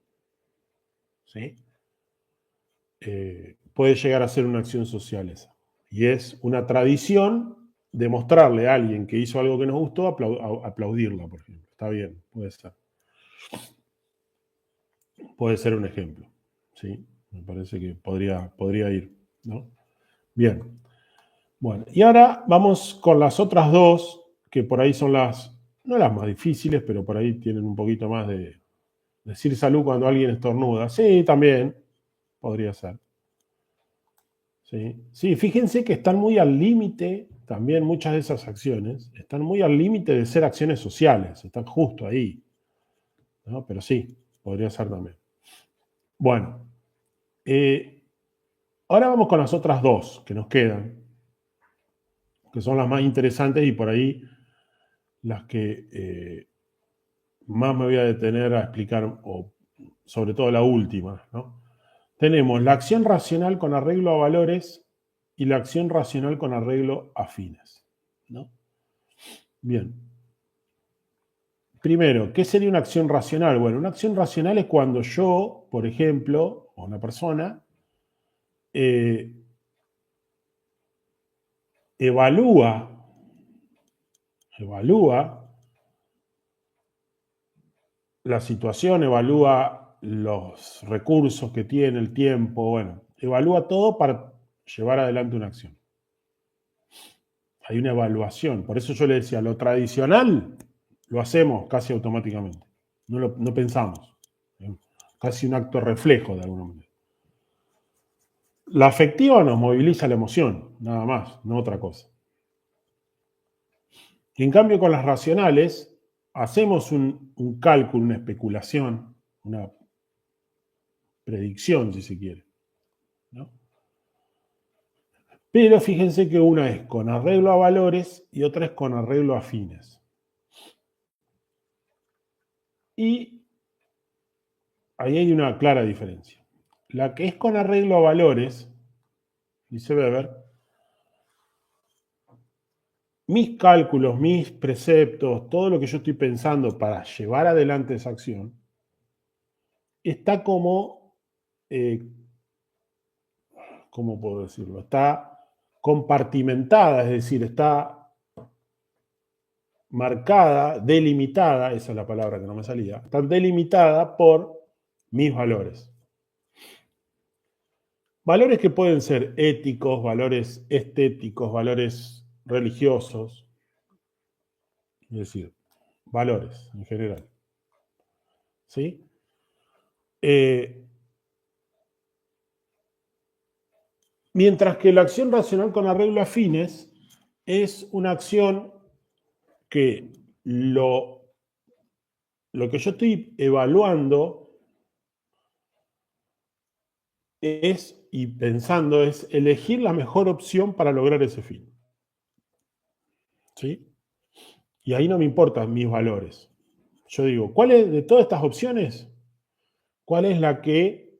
¿Sí? Puede llegar a ser una acción social esa. Y es una tradición demostrarle a alguien que hizo algo que nos gustó, aplaudirla, por ejemplo. Está bien, puede ser. Puede ser un ejemplo. ¿Sí? Me parece que podría ir. ¿No? Bien. Bueno, y ahora vamos con las otras dos, que por ahí son no las más difíciles, pero por ahí tienen un poquito más de decir salud cuando alguien estornuda. Sí, también podría ser. Sí, sí, fíjense que están muy al límite, también muchas de esas acciones, están muy al límite de ser acciones sociales, están justo ahí, ¿no? Pero sí, podría ser también. Bueno, eh, ahora vamos con las otras dos que nos quedan, que son las más interesantes y por ahí las que más me voy a detener a explicar, o sobre todo la última, ¿no? Tenemos la acción racional con arreglo a valores y la acción racional con arreglo a fines, ¿no? Bien. Primero, ¿qué sería una acción racional? Bueno, una acción racional es cuando yo, por ejemplo, o una persona, eh, evalúa, evalúa la situación, evalúa los recursos que tiene, el tiempo, bueno, evalúa todo para llevar adelante una acción. Hay una evaluación. Por eso yo le decía, lo tradicional lo hacemos casi automáticamente. No pensamos. Casi un acto reflejo de alguna manera. La afectiva nos moviliza la emoción, nada más, no otra cosa. En cambio, con las racionales, hacemos un cálculo, una especulación, una predicción, si se quiere, ¿no? Pero fíjense que una es con arreglo a valores y otra es con arreglo a fines. Y ahí hay una clara diferencia. La que es con arreglo a valores, dice Weber, mis cálculos, mis preceptos, todo lo que yo estoy pensando para llevar adelante esa acción, está como, ¿cómo puedo decirlo? Está compartimentada, es decir, está marcada, delimitada, esa es la palabra que no me salía, está delimitada por mis valores. Valores que pueden ser éticos, valores estéticos, valores religiosos, es decir, valores en general. ¿Sí? Mientras que la acción racional con arreglo a fines es una acción que lo que yo estoy evaluando y pensando es elegir la mejor opción para lograr ese fin. ¿Sí? Y ahí no me importan mis valores. Yo digo, ¿cuál es de todas estas opciones? ¿Cuál es la que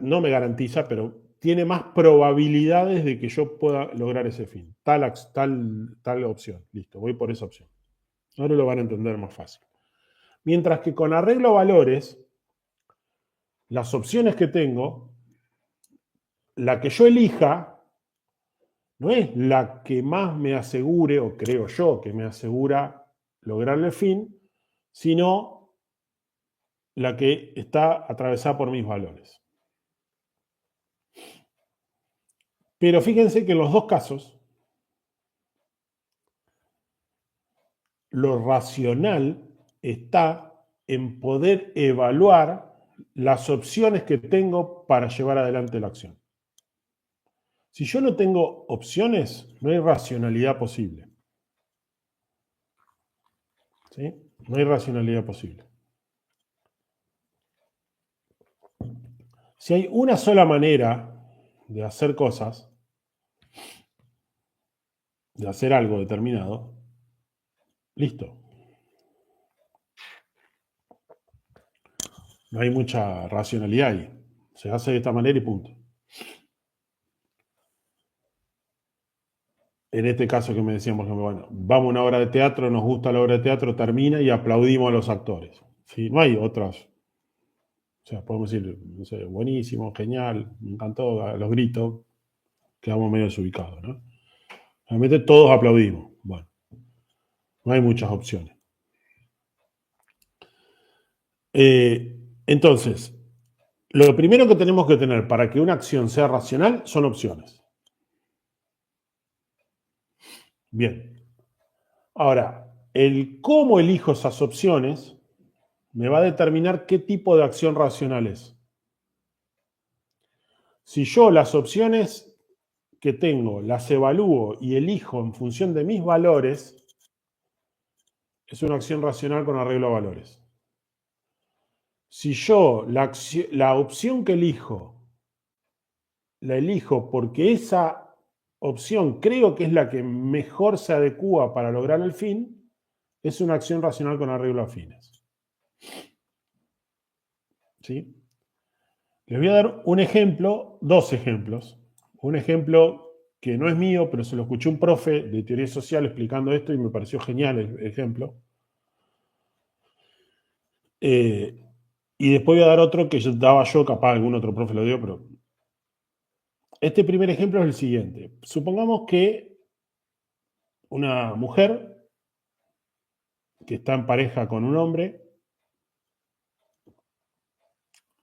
no me garantiza, pero tiene más probabilidades de que yo pueda lograr ese fin? Tal opción. Listo, voy por esa opción. Ahora lo van a entender más fácil. Mientras que con arreglo a valores, las opciones que tengo, la que yo elija, no es la que más me asegure, o creo yo que me asegura lograr el fin, sino la que está atravesada por mis valores. Pero fíjense que en los dos casos, lo racional está en poder evaluar las opciones que tengo para llevar adelante la acción. Si yo no tengo opciones, no hay racionalidad posible. ¿Sí? No hay racionalidad posible. Si hay una sola manera de hacer cosas, de hacer algo determinado, listo. No hay mucha racionalidad ahí. Se hace de esta manera y punto. En este caso que me decían, por ejemplo, bueno, vamos a una obra de teatro, nos gusta la obra de teatro, termina y aplaudimos a los actores. ¿Sí? No hay otras. O sea, podemos decir, no sé, buenísimo, genial, me encantó, a los gritos, quedamos medio desubicados, ¿no? Realmente todos aplaudimos. Bueno, no hay muchas opciones. Entonces, lo primero que tenemos que tener para que una acción sea racional son opciones. Bien. Ahora, el cómo elijo esas opciones me va a determinar qué tipo de acción racional es. Si yo las opciones que tengo las evalúo y elijo en función de mis valores, es una acción racional con arreglo a valores. Si yo la opción que elijo, la elijo porque esa opción creo que es la que mejor se adecúa para lograr el fin, es una acción racional con arreglo a fines. ¿Sí? Les voy a dar un ejemplo, dos ejemplos. Un ejemplo que no es mío, pero se lo escuché un profe de teoría social explicando esto y me pareció genial el ejemplo. Y después voy a dar otro que daba yo, capaz algún otro profe lo dio, pero este primer ejemplo es el siguiente. Supongamos que una mujer que está en pareja con un hombre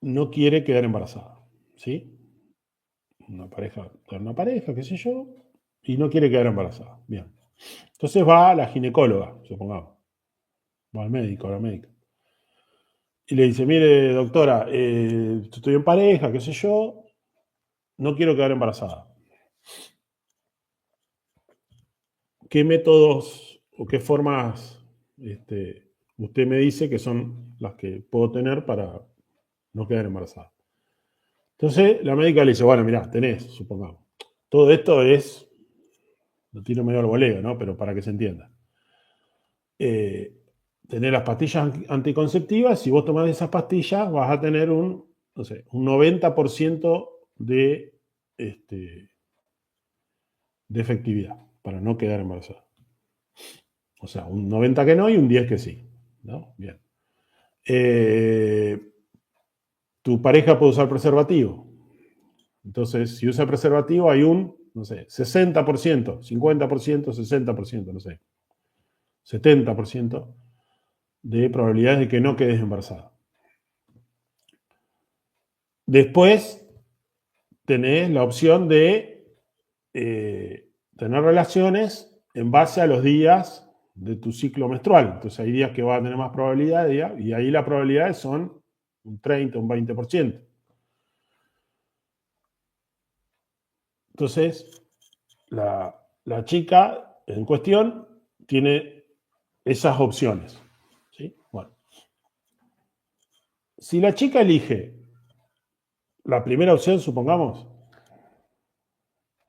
no quiere quedar embarazada, ¿sí? Una pareja, qué sé yo, y no quiere quedar embarazada. Bien. Entonces va a la ginecóloga, supongamos. Va al médico, a la médica. Y le dice, mire, doctora, estoy en pareja, qué sé yo, no quiero quedar embarazada. ¿Qué métodos o qué formas usted me dice que son las que puedo tener para no quedar embarazada? Entonces la médica le dice, bueno, mirá, tenés, supongamos. Todo esto es, lo tiro medio al voleo, ¿no? Pero para que se entienda. Tener las pastillas anticonceptivas, si vos tomás esas pastillas vas a tener un 90% de, de efectividad para no quedar embarazada. O sea, un 90 que no y un 10 que sí. ¿No? Bien. Tu pareja puede usar preservativo. Entonces, si usa preservativo hay un, no sé, 60%, 50%, 60%, no sé, 70% de probabilidades de que no quedes embarazada. Después tenés la opción de tener relaciones en base a los días de tu ciclo menstrual. Entonces hay días que vas a tener más probabilidad y ahí las probabilidades son un 30, un 20%. Entonces, la chica en cuestión tiene esas opciones. ¿Sí? Bueno, si la chica elige la primera opción, supongamos,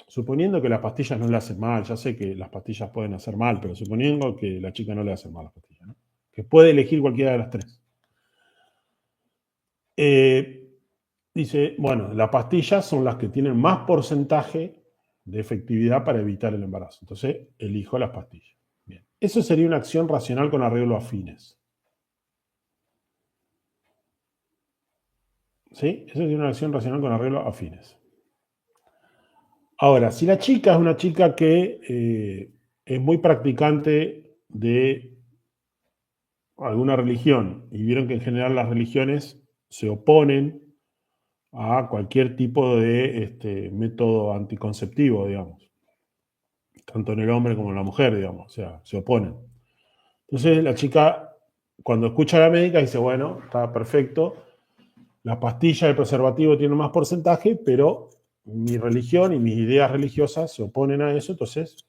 suponiendo que las pastillas no le hacen mal, ya sé que las pastillas pueden hacer mal, pero suponiendo que la chica no le hacen mal las pastillas, ¿no? Que puede elegir cualquiera de las tres. Dice, bueno, las pastillas son las que tienen más porcentaje de efectividad para evitar el embarazo. Entonces, elijo las pastillas. Bien. Eso sería una acción racional con arreglo a fines. ¿Sí? Eso sería una acción racional con arreglo a fines. Ahora, si la chica es una chica que es muy practicante de alguna religión y vieron que en general las religiones se oponen a cualquier tipo de método anticonceptivo, digamos, tanto en el hombre como en la mujer, digamos, o sea, se oponen. Entonces la chica, cuando escucha a la médica, dice, bueno, está perfecto, la pastilla del preservativo tiene más porcentaje, pero mi religión y mis ideas religiosas se oponen a eso, entonces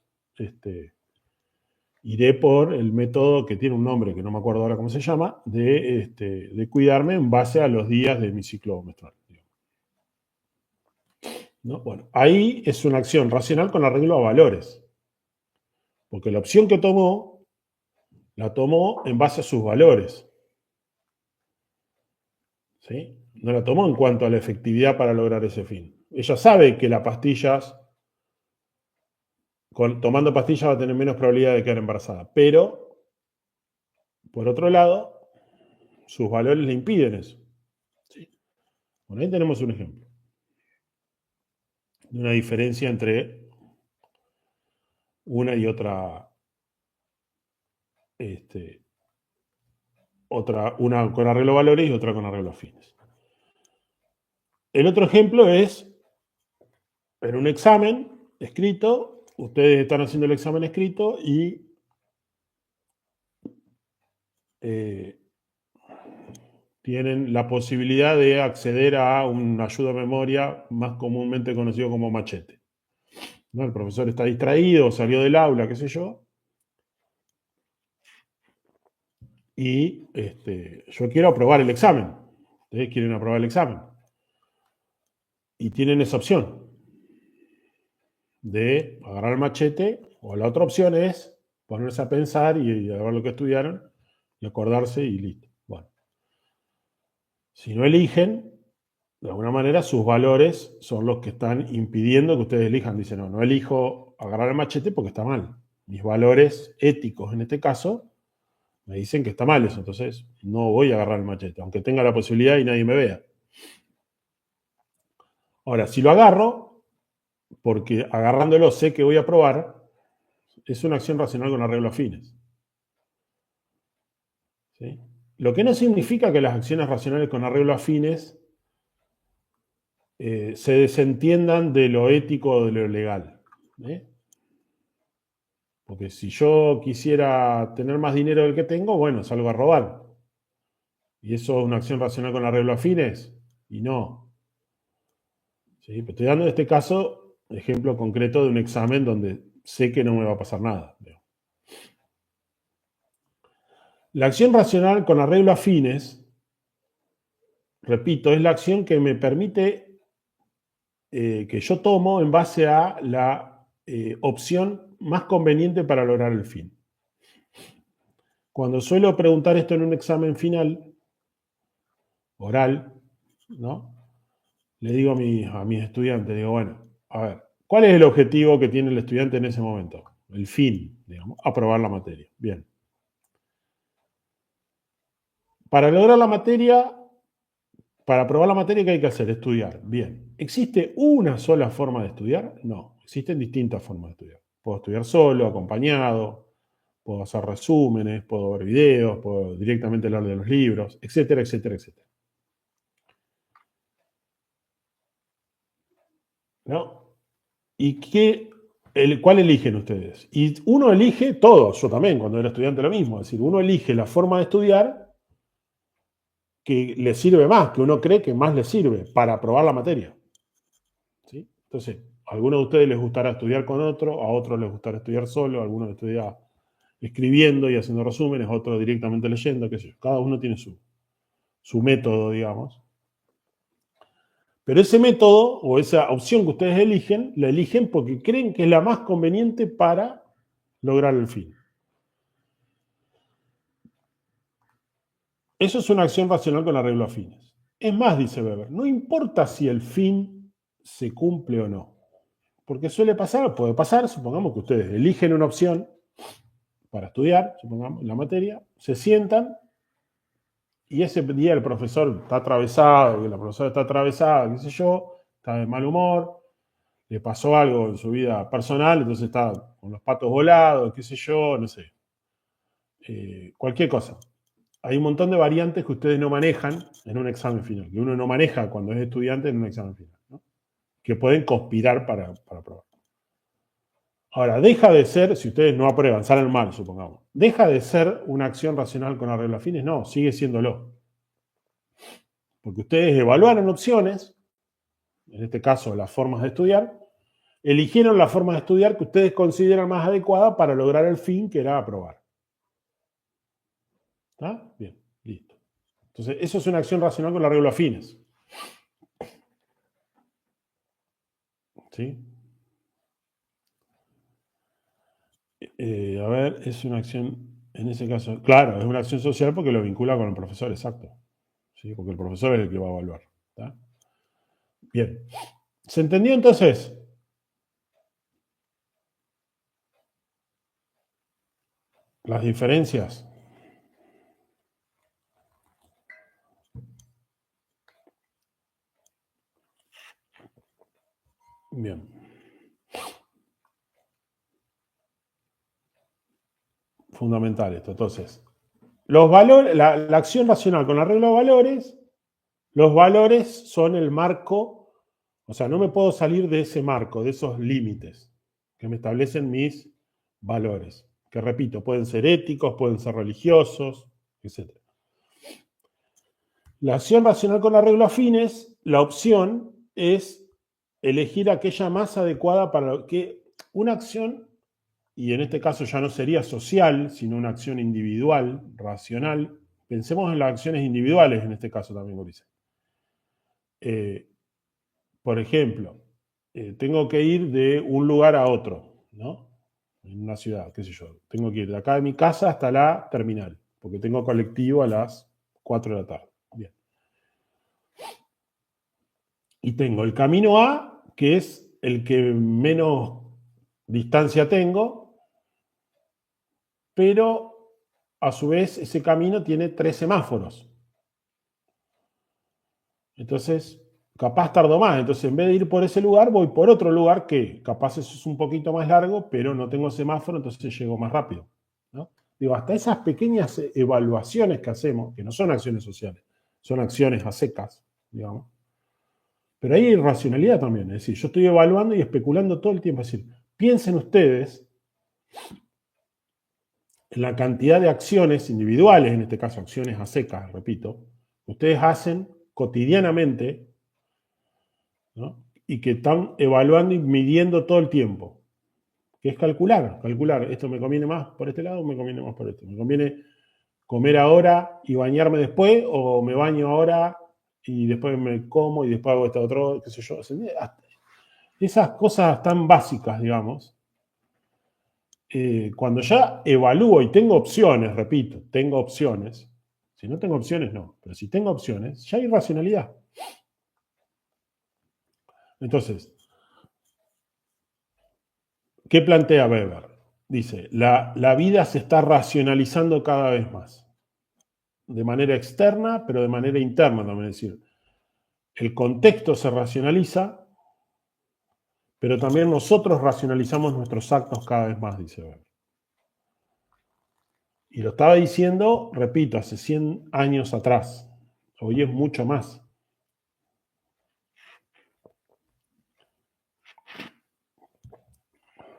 iré por el método que tiene un nombre, que no me acuerdo ahora cómo se llama, de cuidarme en base a los días de mi ciclo menstrual. ¿No? Bueno, ahí es una acción racional con arreglo a valores, porque la opción que tomó, la tomó en base a sus valores. ¿Sí? no la tomó en cuanto a la efectividad para lograr ese fin. Ella sabe que las pastillas, tomando pastillas va a tener menos probabilidad de quedar embarazada, pero, por otro lado, sus valores le impiden eso. ¿Sí? Bueno, ahí tenemos un ejemplo de una diferencia entre una y otra, una con arreglo a valores y otra con arreglo a fines. El otro ejemplo es en un examen escrito, ustedes están haciendo el examen escrito y tienen la posibilidad de acceder a una ayuda a memoria más comúnmente conocido como machete. ¿No? El profesor está distraído, salió del aula, qué sé yo, y yo quiero aprobar el examen. Ustedes quieren aprobar el examen. Y tienen esa opción de agarrar el machete, o la otra opción es ponerse a pensar y a ver lo que estudiaron y acordarse y listo. Bueno, si no eligen, de alguna manera sus valores son los que están impidiendo que ustedes elijan. Dicen, no elijo agarrar el machete porque está mal. Mis valores éticos, en este caso, me dicen que está mal eso. Entonces, no voy a agarrar el machete, aunque tenga la posibilidad y nadie me vea. Ahora, si lo agarro, porque agarrándolo sé que voy a probar, es una acción racional con arreglo a fines. ¿Sí? Lo que no significa que las acciones racionales con arreglo a fines se desentiendan de lo ético o de lo legal. Porque si yo quisiera tener más dinero del que tengo, bueno, salgo a robar. ¿Y eso es una acción racional con arreglo a fines? Y no. ¿Sí? Pero estoy dando en este caso ejemplo concreto de un examen donde sé que no me va a pasar nada. La acción racional con arreglo a fines, repito, es la acción que me permite que yo tomo en base a la opción más conveniente para lograr el fin. Cuando suelo preguntar esto en un examen final, oral, ¿no? Le digo a mis estudiantes, digo, bueno, a ver, ¿cuál es el objetivo que tiene el estudiante en ese momento? El fin, digamos, aprobar la materia. Bien. Para lograr la materia, para aprobar la materia, ¿qué hay que hacer? Estudiar. Bien. ¿Existe una sola forma de estudiar? No, existen distintas formas de estudiar. Puedo estudiar solo, acompañado, puedo hacer resúmenes, puedo ver videos, puedo directamente hablar de los libros, etcétera, etcétera, etcétera. ¿No? ¿Y cuál eligen ustedes? Y uno elige todo, yo también, cuando era estudiante lo mismo, es decir, uno elige la forma de estudiar que le sirve más, que uno cree que más le sirve para aprobar la materia. ¿Sí? Entonces, a algunos de ustedes les gustará estudiar con otro, a otros les gustará estudiar solo, a algunos estudiar escribiendo y haciendo resúmenes, a otros directamente leyendo, qué sé yo. Cada uno tiene su método, digamos. Pero ese método o esa opción que ustedes eligen, la eligen porque creen que es la más conveniente para lograr el fin. Eso es una acción racional con arreglo a fines. Es más, dice Weber, no importa si el fin se cumple o no. Porque suele pasar, puede pasar, supongamos que ustedes eligen una opción para estudiar, supongamos, la materia, se sientan y ese día el profesor está atravesado, la profesora está atravesada, qué sé yo, está de mal humor, le pasó algo en su vida personal, entonces está con los patos volados, qué sé yo, no sé. Cualquier cosa. Hay un montón de variantes que ustedes no manejan en un examen final, que uno no maneja cuando es estudiante en un examen final, ¿no? Que pueden conspirar para probar. Ahora, deja de ser, si ustedes no aprueban, salen mal, supongamos, deja de ser una acción racional con arreglo a fines, no, sigue siéndolo. Porque ustedes evaluaron opciones, en este caso las formas de estudiar, eligieron la forma de estudiar que ustedes consideran más adecuada para lograr el fin que era aprobar. ¿Está? Bien, listo. Entonces, eso es una acción racional con arreglo a fines. ¿Sí? A ver, es una acción, en ese caso, claro, es una acción social porque lo vincula con el profesor, exacto. ¿sí? Porque el profesor es el que va a evaluar. ¿Tá? Bien. ¿Se entendió entonces? Las diferencias. Bien. Fundamental esto. Entonces, los valores, la acción racional con la regla de valores, los valores son el marco, o sea, no me puedo salir de ese marco, de esos límites que me establecen mis valores, que repito, pueden ser éticos, pueden ser religiosos, etc. La acción racional con arreglo a fines, la opción es elegir aquella más adecuada para que una acción, y en este caso ya no sería social, sino una acción individual, racional. Pensemos en las acciones individuales en este caso también, Ulises. Por ejemplo, tengo que ir de un lugar a otro, ¿no? En una ciudad, qué sé yo. Tengo que ir de acá de mi casa hasta la terminal, porque tengo colectivo a las 4 de la tarde. Bien. Y tengo el camino A, que es el que menos distancia tengo, pero a su vez ese camino tiene 3 semáforos. Entonces, capaz tardo más. Entonces, en vez de ir por ese lugar, voy por otro lugar que capaz eso es un poquito más largo, pero no tengo semáforo, entonces llego más rápido, ¿no? Digo, hasta esas pequeñas evaluaciones que hacemos, que no son acciones sociales, son acciones a secas, digamos. Pero hay irracionalidad también. Es decir, yo estoy evaluando y especulando todo el tiempo. Es decir, piensen ustedes en la cantidad de acciones individuales, en este caso acciones a secas, repito, que ustedes hacen cotidianamente, ¿no? Y que están evaluando y midiendo todo el tiempo, que es calcular, esto me conviene más por este lado, me conviene más por este, me conviene comer ahora y bañarme después, o me baño ahora y después me como y después hago este otro, qué sé yo. Esas cosas tan básicas, digamos, cuando ya evalúo y tengo opciones, repito, tengo opciones, si no tengo opciones no, pero si tengo opciones, ya hay racionalidad. Entonces, ¿qué plantea Weber? Dice, la vida se está racionalizando cada vez más, de manera externa, pero de manera interna también. Es decir, el contexto se racionaliza, pero también nosotros racionalizamos nuestros actos cada vez más, dice Weber. Y lo estaba diciendo, repito, hace 100 años atrás. Hoy es mucho más.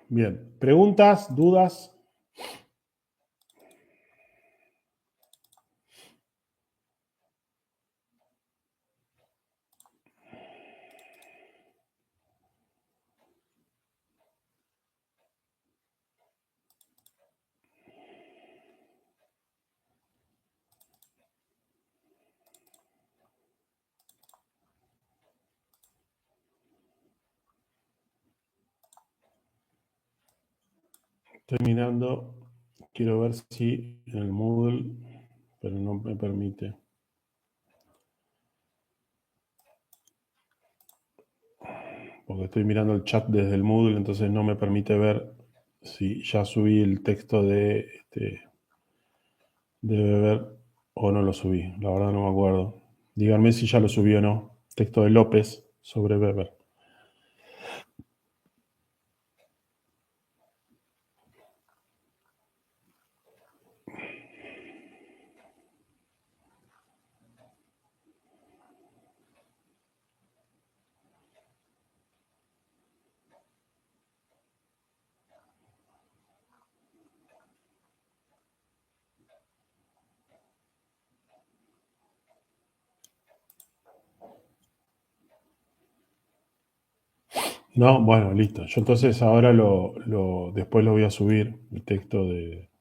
Bien, preguntas, dudas. Estoy mirando, quiero ver si en el Moodle, pero no me permite. Porque estoy mirando el chat desde el Moodle, entonces no me permite ver si ya subí el texto de Weber o no lo subí. La verdad no me acuerdo. Díganme si ya lo subí o no. Texto de López sobre Weber. No, bueno, listo. Yo entonces ahora después lo voy a subir, el texto de...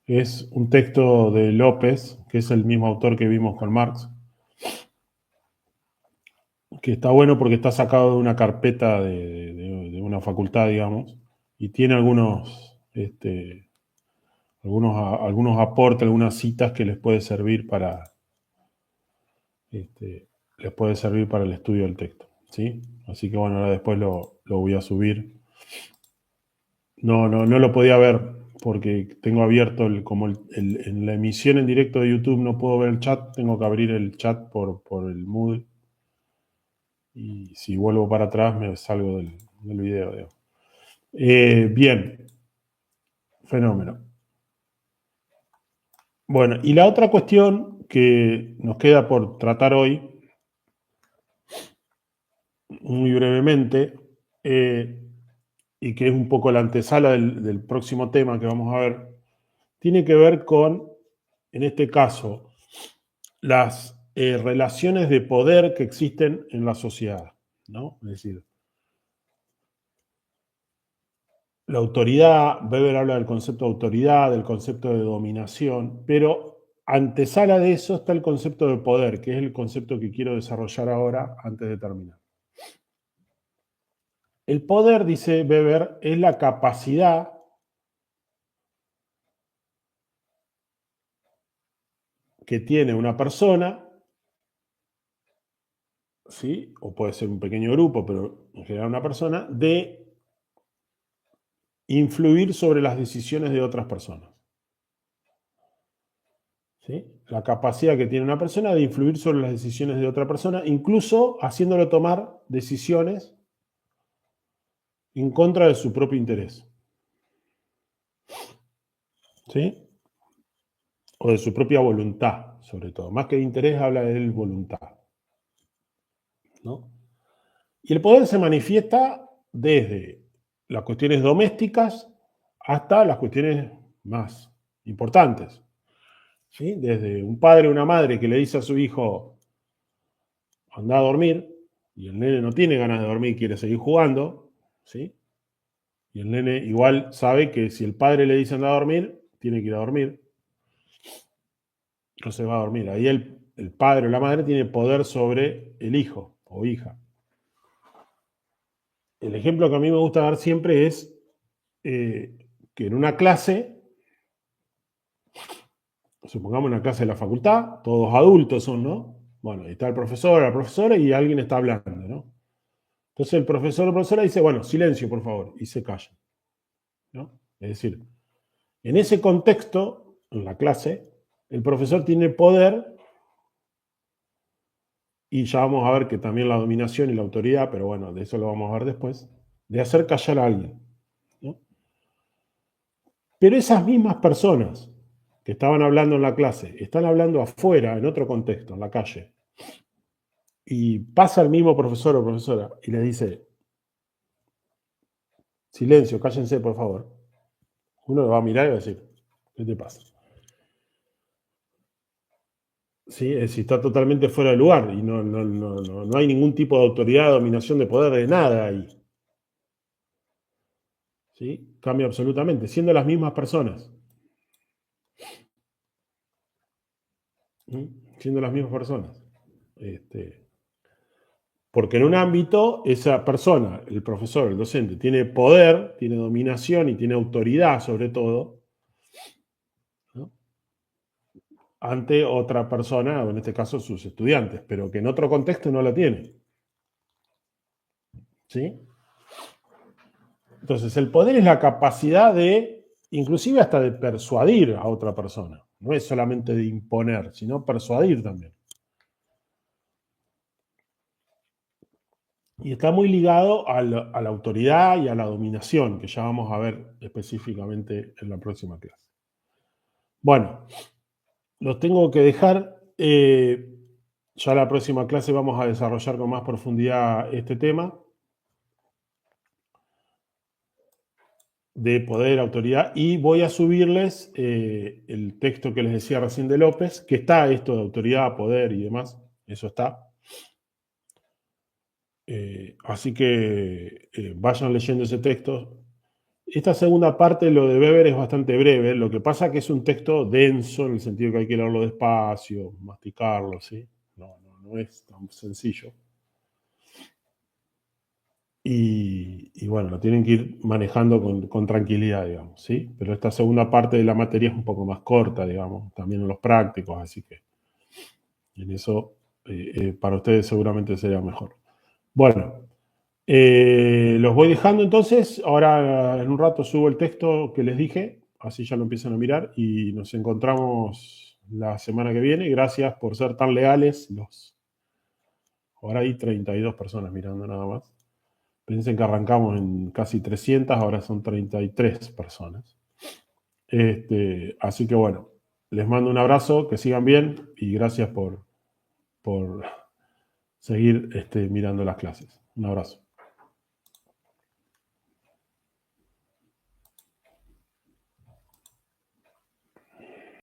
Es un texto de López, que es el mismo autor que vimos con Marx, que está bueno porque está sacado de una carpeta de una facultad, digamos, y tiene algunos aportes, algunas citas que les puede servir les puede servir para el estudio del texto, ¿sí? Así que bueno, ahora después lo voy a subir. No lo podía ver porque tengo abierto en la emisión en directo de YouTube no puedo ver el chat, tengo que abrir el chat por el Moodle. Y si vuelvo para atrás me salgo del video, digamos. Bien, fenómeno. Bueno, y la otra cuestión que nos queda por tratar hoy, muy brevemente, y que es un poco la antesala del próximo tema que vamos a ver, tiene que ver con, en este caso, las relaciones de poder que existen en la sociedad, ¿no? Es decir, la autoridad, Weber habla del concepto de autoridad, del concepto de dominación, pero antesala de eso está el concepto de poder, que es el concepto que quiero desarrollar ahora antes de terminar. El poder, dice Weber, es la capacidad que tiene una persona, ¿sí? O puede ser un pequeño grupo, pero en general una persona, de influir sobre las decisiones de otras personas. ¿Sí? La capacidad que tiene una persona de influir sobre las decisiones de otra persona, incluso haciéndolo tomar decisiones en contra de su propio interés. ¿Sí? O de su propia voluntad, sobre todo. Más que de interés, habla de voluntad. ¿No? Y el poder se manifiesta desde las cuestiones domésticas hasta las cuestiones más importantes. ¿Sí? Desde un padre o una madre que le dice a su hijo, anda a dormir, y el nene no tiene ganas de dormir, quiere seguir jugando, ¿sí? Y el nene igual sabe que si el padre le dice anda a dormir, tiene que ir a dormir. Entonces va a dormir. Ahí el padre o la madre tiene poder sobre el hijo o hija. El ejemplo que a mí me gusta dar siempre es que en una clase, supongamos una clase de la facultad, todos adultos son, ¿no? Bueno, ahí está el profesor, la profesora y alguien está hablando, ¿no? Entonces el profesor o la profesora dice, bueno, silencio, por favor, y se callan, ¿no? Es decir, en ese contexto, en la clase, el profesor tiene poder, y ya vamos a ver que también la dominación y la autoridad, pero bueno, de eso lo vamos a ver después, de hacer callar a alguien, ¿no? Pero esas mismas personas que estaban hablando en la clase, están hablando afuera, en otro contexto, en la calle, y pasa el mismo profesor o profesora y le dice, silencio, cállense, por favor. Uno lo va a mirar y va a decir, ¿qué te pasa? ¿Sí? Es decir, está totalmente fuera de lugar y no hay ningún tipo de autoridad, dominación de poder, de nada ahí. ¿Sí? Cambia absolutamente, siendo las mismas personas. ¿Mm? Siendo las mismas personas. Porque en un ámbito, esa persona, el profesor, el docente, tiene poder, tiene dominación y tiene autoridad sobre todo, ¿no? Ante otra persona, o en este caso sus estudiantes, pero que en otro contexto no la tiene. ¿Sí? Entonces, el poder es la capacidad de, inclusive hasta de persuadir a otra persona. No es solamente de imponer, sino persuadir también. Y está muy ligado a la autoridad y a la dominación, que ya vamos a ver específicamente en la próxima clase. Bueno, los tengo que dejar. Ya la próxima clase vamos a desarrollar con más profundidad este tema de poder, autoridad, y voy a subirles el texto que les decía recién de López, que está esto de autoridad, poder y demás, eso está. Así que vayan leyendo ese texto. Esta segunda parte, lo de Weber, es bastante breve. Lo que pasa es que es un texto denso, en el sentido que hay que leerlo despacio, masticarlo, ¿sí? No es tan sencillo. Y bueno, lo tienen que ir manejando con tranquilidad, digamos, ¿sí? Pero esta segunda parte de la materia es un poco más corta, digamos, también en los prácticos, así que en eso para ustedes seguramente sería mejor. Bueno, los voy dejando entonces. Ahora en un rato subo el texto que les dije, así ya lo empiezan a mirar y nos encontramos la semana que viene. Gracias por ser tan leales. Ahora hay 32 personas mirando nada más. Piensen que arrancamos en casi 300, ahora son 33 personas. Así que bueno, les mando un abrazo, que sigan bien y gracias por seguir mirando las clases. Un abrazo.